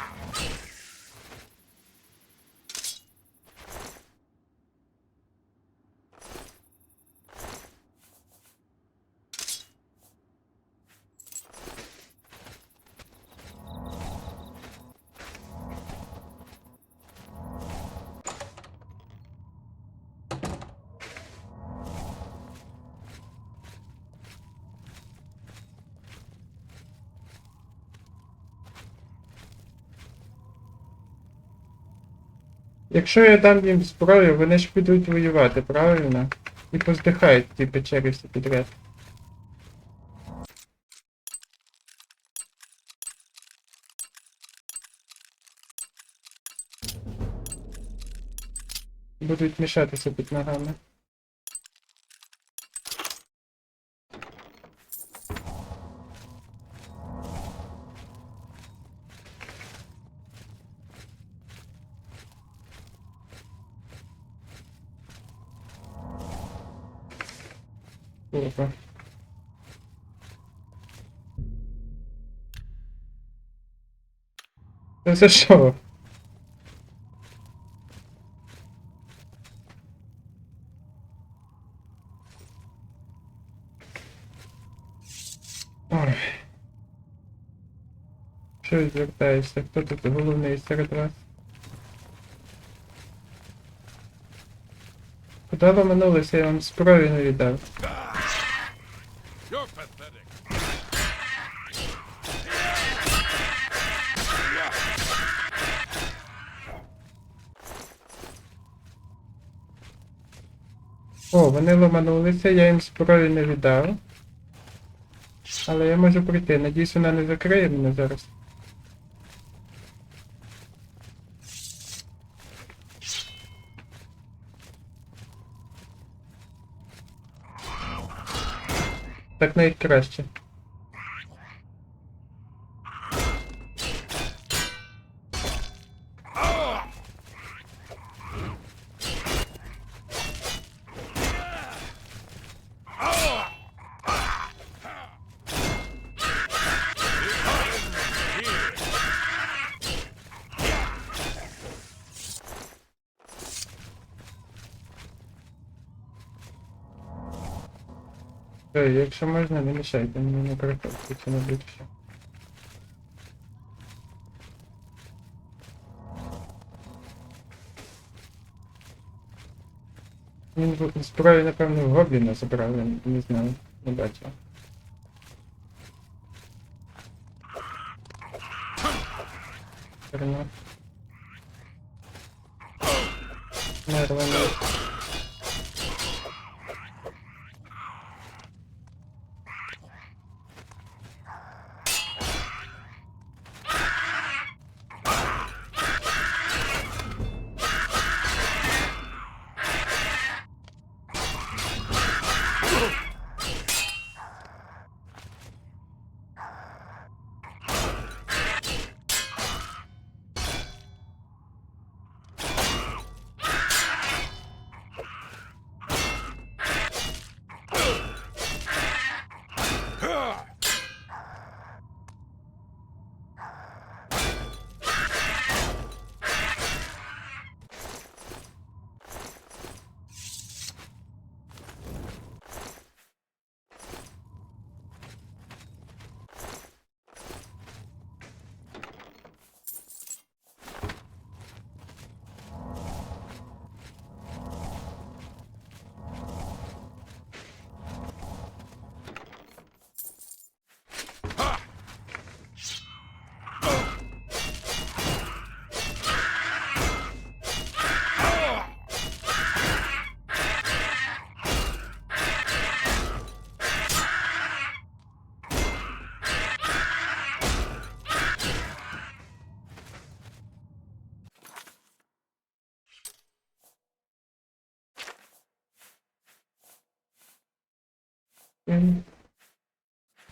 Якщо я дам їм зброю, вони ж підуть воювати, правильно? І поздихають ті печері всі підряд. Будуть мішатися під ногами. Опа. Це за що? Ой. Що відвертаєшся? Хто тут головний серед вас? Куди ви минулися? Я вам зброю не віддав. You're pathetic. О, вони ломанулися, я їм зброю не віддав. Але я можу прийти. Надіюсь, вона не закриє мене зараз. Так навіть краще. Ой, якщо можна, не мішайте мені не приходити, чи не більше. Він зброю, напевно, в гобліна забрав, я не знаю, не бачив. Верно. Нормально.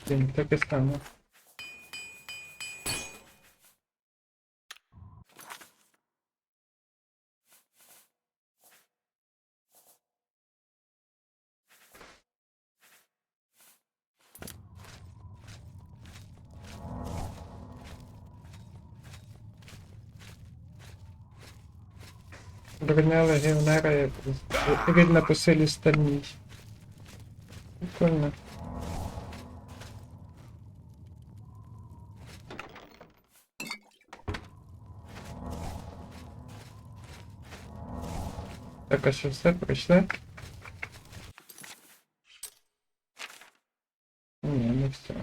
Блін, так і стане. Броня легіонера рідна по силі стальній. Прикольно. Так, а що все, пройшли? Ні, не все.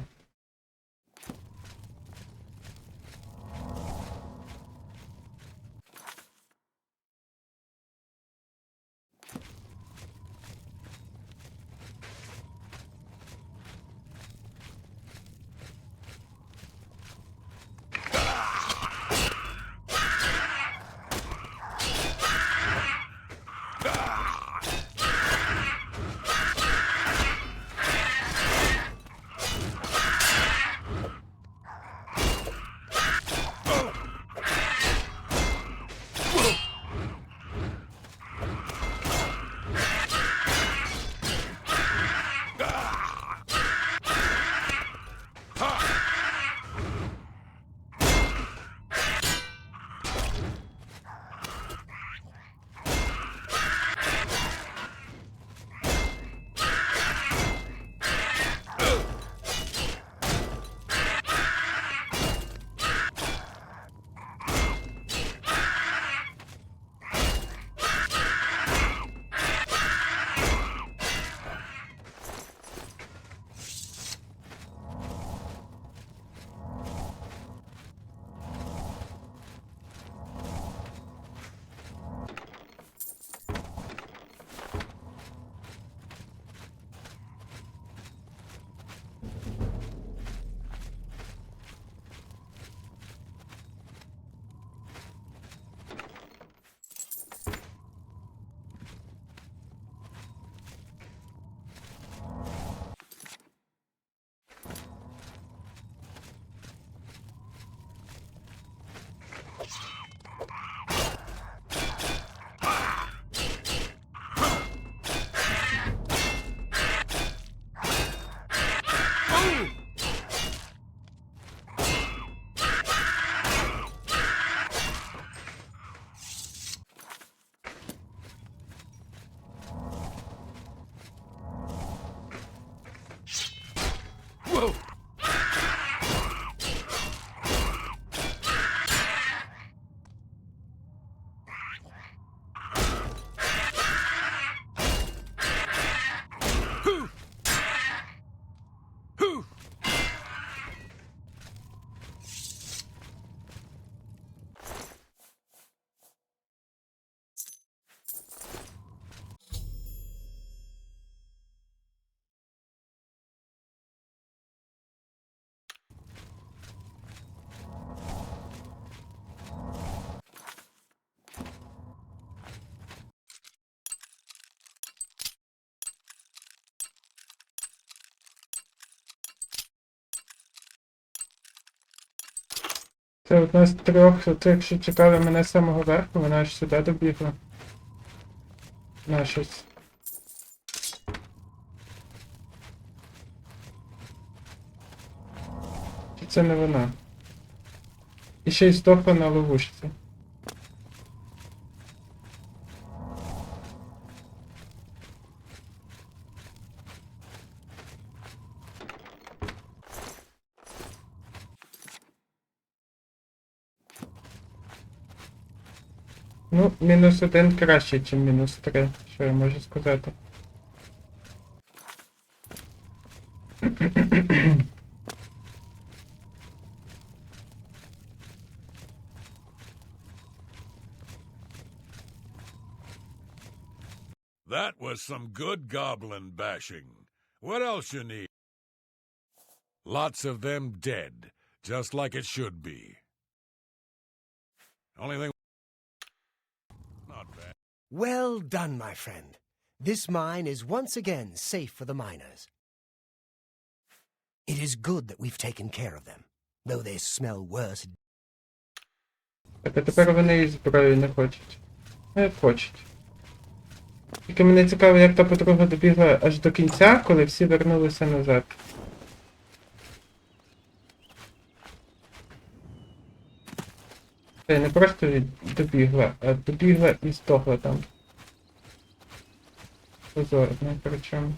Це одна з трьох тих, що чекали мене з самого верху, вона аж сюди добігла. На щось. Чи це не вона? І ще й здохла на ловушці. Ну, -1 краще, ніж -3, що я можу сказати. That was some good goblin bashing. What else you need? Lots of them dead, just like it should be. Only thing... Not bad. Well done, my friend. This mine is once again safe for the miners. It is good that we've taken care of them, though they smell worse. Так, а тепер вони і зброю не хочуть. Ну, як хочуть. Тільки мене цікаво, як та подруга добігла аж до кінця, коли всі вернулися назад. Це не просто добігла, а добігла і здохла там. Позорно, причому.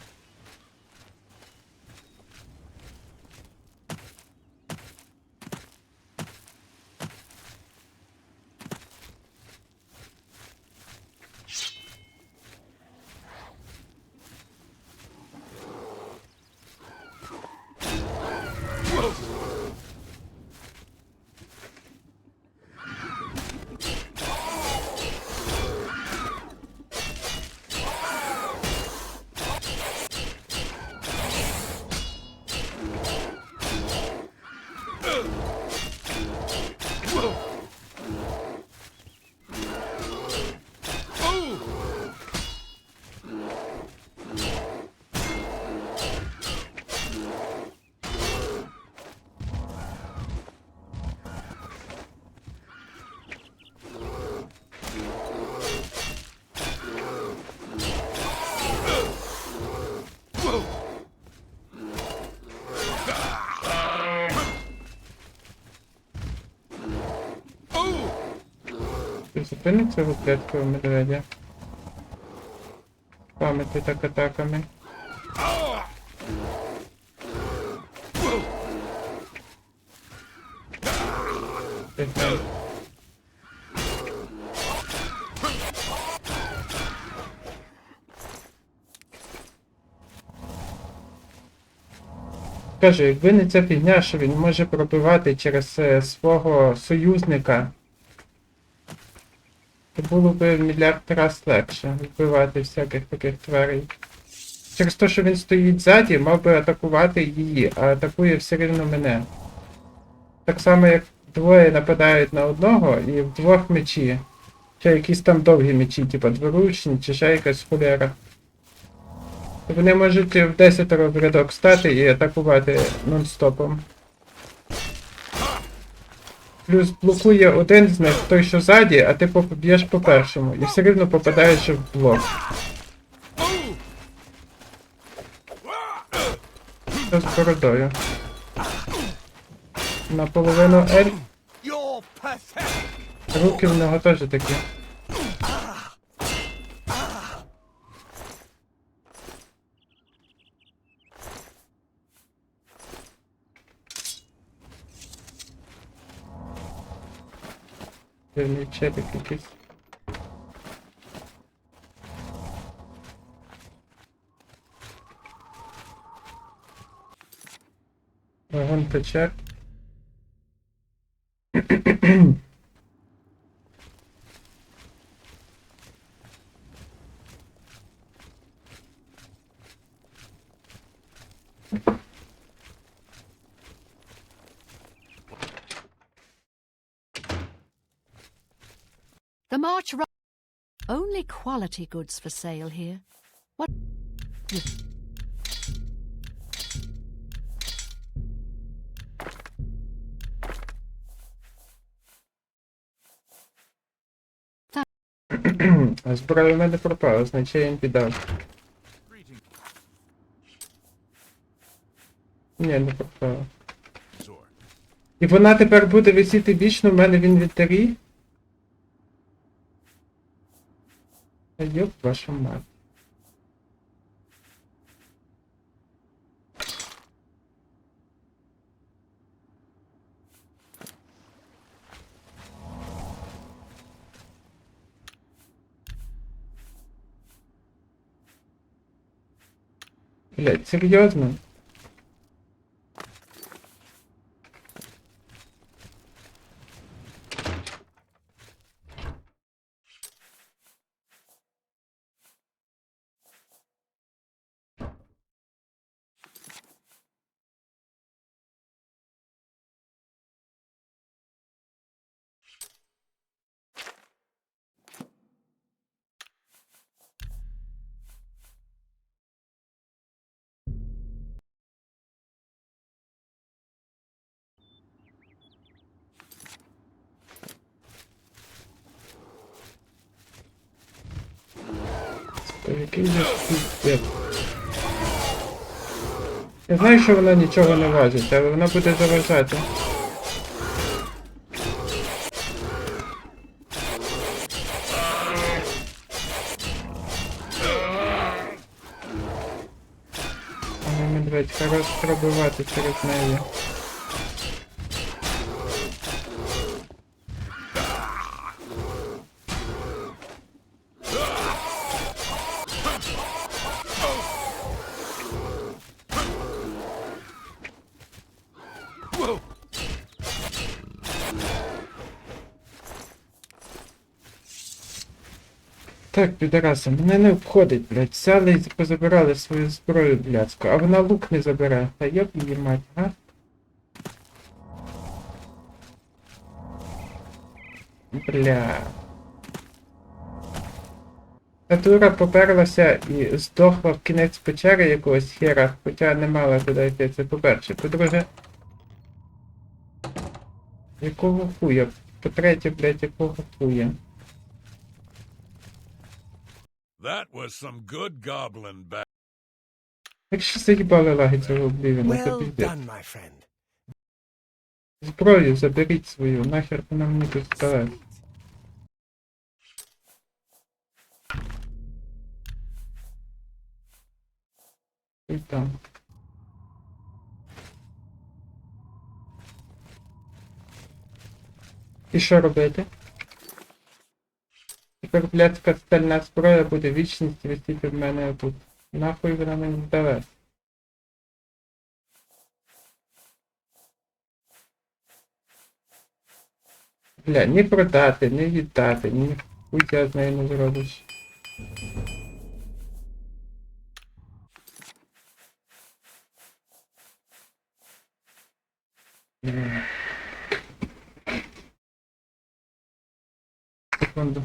Зупини цього кляткового медведя. Пам'ятай так атаками. Кажу, якби не ця фігня, що він може пробивати через свого союзника, то було б в мільярд раз легше вбивати всяких таких тварей. Через те, що він стоїть ззаді, мав би атакувати її, а атакує все рівно мене. Так само, як двоє нападають на одного і вдвох мечі. Чи якісь там довгі мечі, типа дворучні, чи ще якась холера. Вони можуть в 10 в рядок стати і атакувати нон-стопом. Плюс блокує один з них, той що ззаді, а ти б'єш по першому. І все рівно попадаєш в блок. Що з бородою? Наполовину ель. Руки в нього теж такі. Дивний челік якийсь. Вагон печер. The March only quality goods for sale here. What? А зброя в мене пропала, значить я їм піддав. Ні, не пропала. І вона тепер буде висіти вічно в мене в інвентарі? Йоп, ваша мать. Блять, серйозно? Який же піздець. Я знаю, що вона нічого не важить, але вона буде заважати. Блять, хорош пробивати через неї. Так, підараси, мене не обходить, блядь. Взяли і позабирали свою зброю, блядську, а вона лук не забере. Та йоб її мать, га? Бля. Та дура поперлася і здохла в кінець печери якогось хера, хоча не мала туди йти, це по-перше. По-друге... Якого хуя? По-третє, блядь, якого хуя? That was some good goblin back. Якщо заїбали лаги цього Oblivion, це Well піздець. done, my friend. Зброю заберіть свою, нахер вона мені тут здалась. І там. І що робити? Тепер блядська стальна зброя буде вічність висіти в мене тут. Нахуй вона мені здалась. Бля, ні продати, ні віддати, ні хуя з нею не зробиш. Секунду.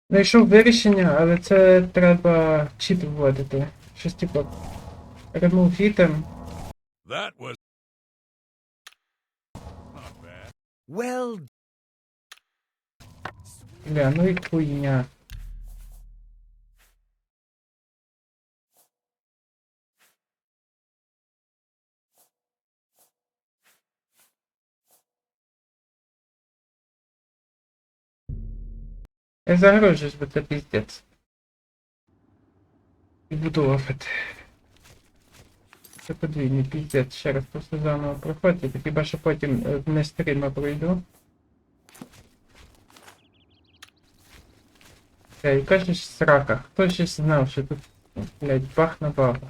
Знайшов вирішення, але це треба чіт вводити. Щось типу remove item. That was not bad. Well, Бля, ну і хуйня. Я загрожуюсь, бо це піздець. І буду офати. Це подвійний піздець. Ще раз просто заново проходити. Хіба що потім не стріма пройду. Яка ж срака? Хто ж знав, що тут, блядь, бах на бабу?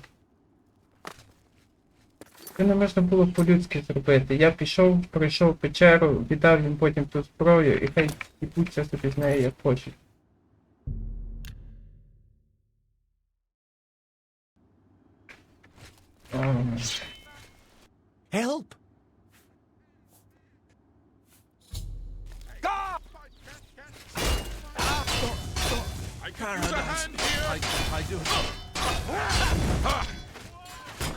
Це не можна було по-людськи зробити. Я пішов, пройшов печеру, віддав їм потім ту зброю і хай їбуться собі з нею як хочуть. help! I can use a hand here. I do.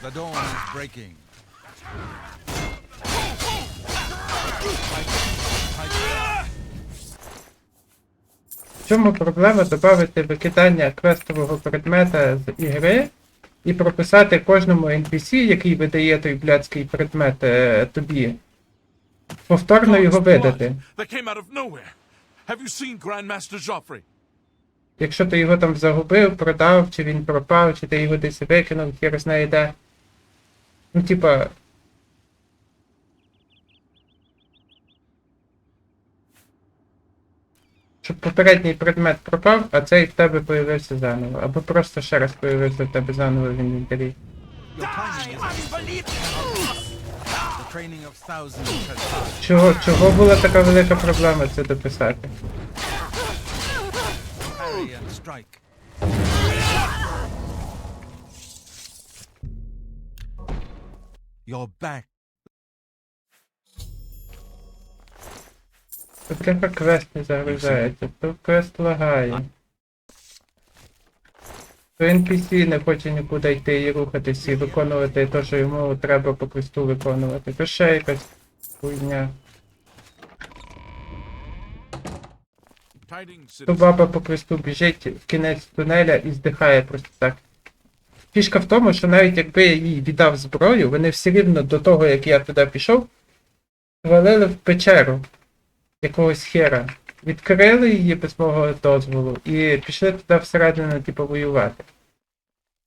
The dawn is breaking. В чому проблема додати викидання квестового предмета з ігри і прописати кожному NPC, який видає той блядський предмет тобі, повторно його видати. That came out of nowhere. Have you seen Grandmaster Joffrey? Якщо ти його там загубив, продав, чи він пропав, чи ти його десь викинув, хер знає де. Ну, типа. Щоб попередній предмет пропав, а цей в тебе появився заново. Або просто ще раз появився в тебе заново в інвентарі. The training of thousands has passed. Чого була така велика проблема це дописати? Parry and strike. You're back. Тут тепер квест не загружається, то квест лагає. То NPC не хоче нікуди йти і рухатись і виконувати те, що йому треба по квесту виконувати. То ще якась хуйня. Tidings, То баба по квесту біжить в кінець тунеля і здихає просто так. Фішка в тому, що навіть якби я їй віддав зброю, вони все рівно до того, як я туди пішов, валили в печеру якогось хера. Відкрили її без мого дозволу і пішли туди всередину, типу, воювати.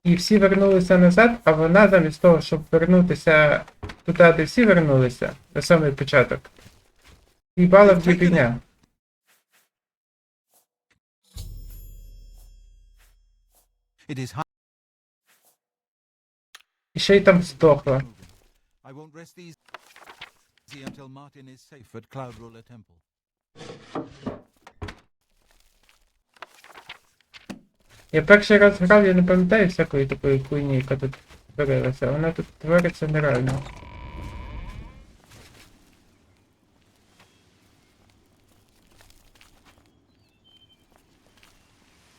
І всі вернулися назад, а вона замість того, щоб вернутися туди, де всі вернулися, на самий початок, їбала в єбеня. It is high. І ще й там здохла. I won't rest easy until Martin is safe at Cloud Ruler Temple. Я перший раз грав, я не пам'ятаю всякої такої хуйні, яка тут творилася. Вона тут твориться нереально.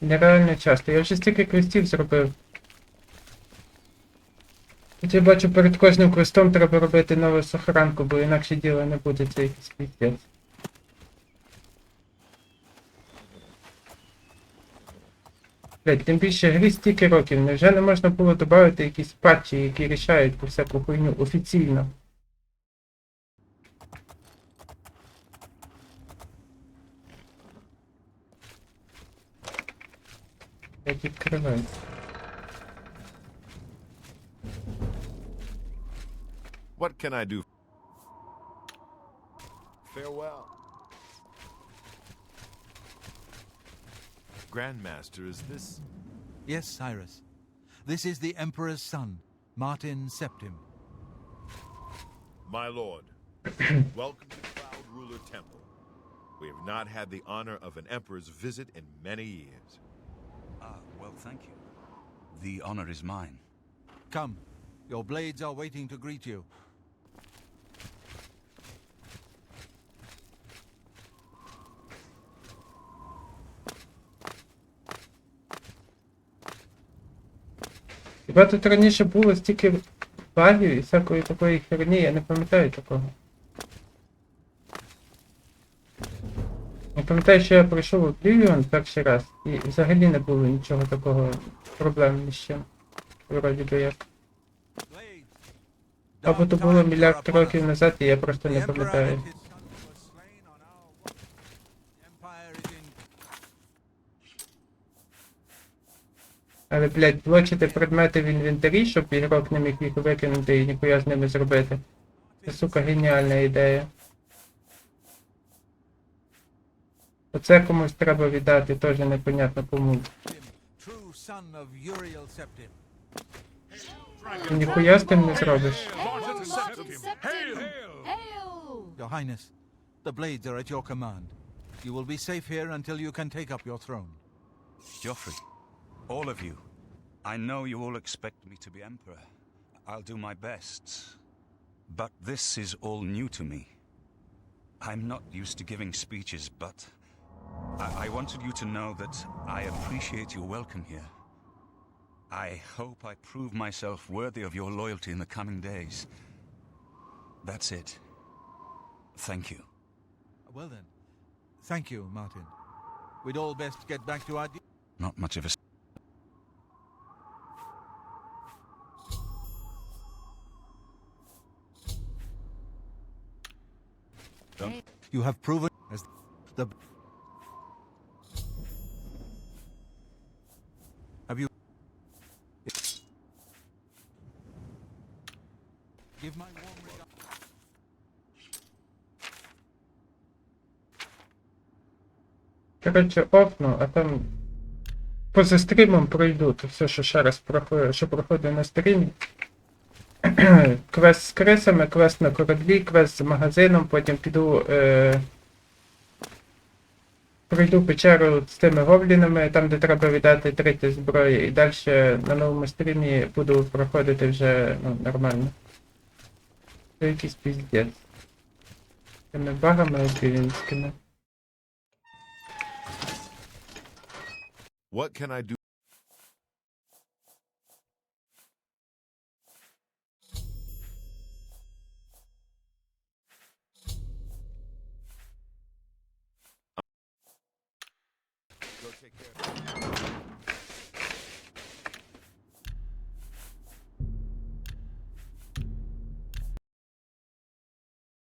Нереально часто. Я вже стільки квестів зробив. Тут я бачу, перед кожним квестом треба робити нову сохранку, бо інакше діло не буде, це якийсь піздець. Блять, тим більше грі стільки років, невже не можна було додати якісь патчі, які рішають по всяку хуйню офіційно? Як відкривається. What can I do? Farewell. Grandmaster, is this... Yes, Cyrus. This is the Emperor's son, Martin Septim. My lord, welcome to Cloud Ruler Temple. We have not had the honor of an emperor's visit in many years. Ah, well, thank you. The honor is mine. Come, your blades are waiting to greet you. Хіба тут раніше було стільки багів і всякої такої херні, я не пам'ятаю такого. Я пам'ятаю, що я пройшов Oblivion перший раз, і взагалі не було нічого такого проблем ні з чим. Вроді би як. Або то було мільярд років назад, і я просто не пам'ятаю. Але, блядь, блочити предмети в інвентарі, щоб ігрок не міг їх викинути і ніхуя з ними зробити. Це, сука, геніальна ідея. Оце комусь треба віддати, теж непонятно кому. Ти ніхуя з тим не зробиш. Your Highness, the blades are at your command. You will be safe here until you can take up your throne. Joffrey, all of you, I know you all expect me to be Emperor. I'll do my best. But this is all new to me. I'm not used to giving speeches, but I wanted you to know that I appreciate your welcome here. I hope I prove myself worthy of your loyalty in the coming days. That's it. Thank you. Well then, thank you, Martin. We'd all best get back to our... Not much of a... You have proven as the... Have you... Give my warm regards. Коротше, офну, а там поза стрімом пройду, то все, що ще раз проходить, що проходить на стрімі. Квест з крисами, квест на кораблі, квест з магазином, потім піду пройду печеру з тими гоблінами, там де треба віддати третє зброї, і далі на новому стрімі буду проходити вже нормально. Це якийсь піздець. Тими багами обілінськими. What can I do?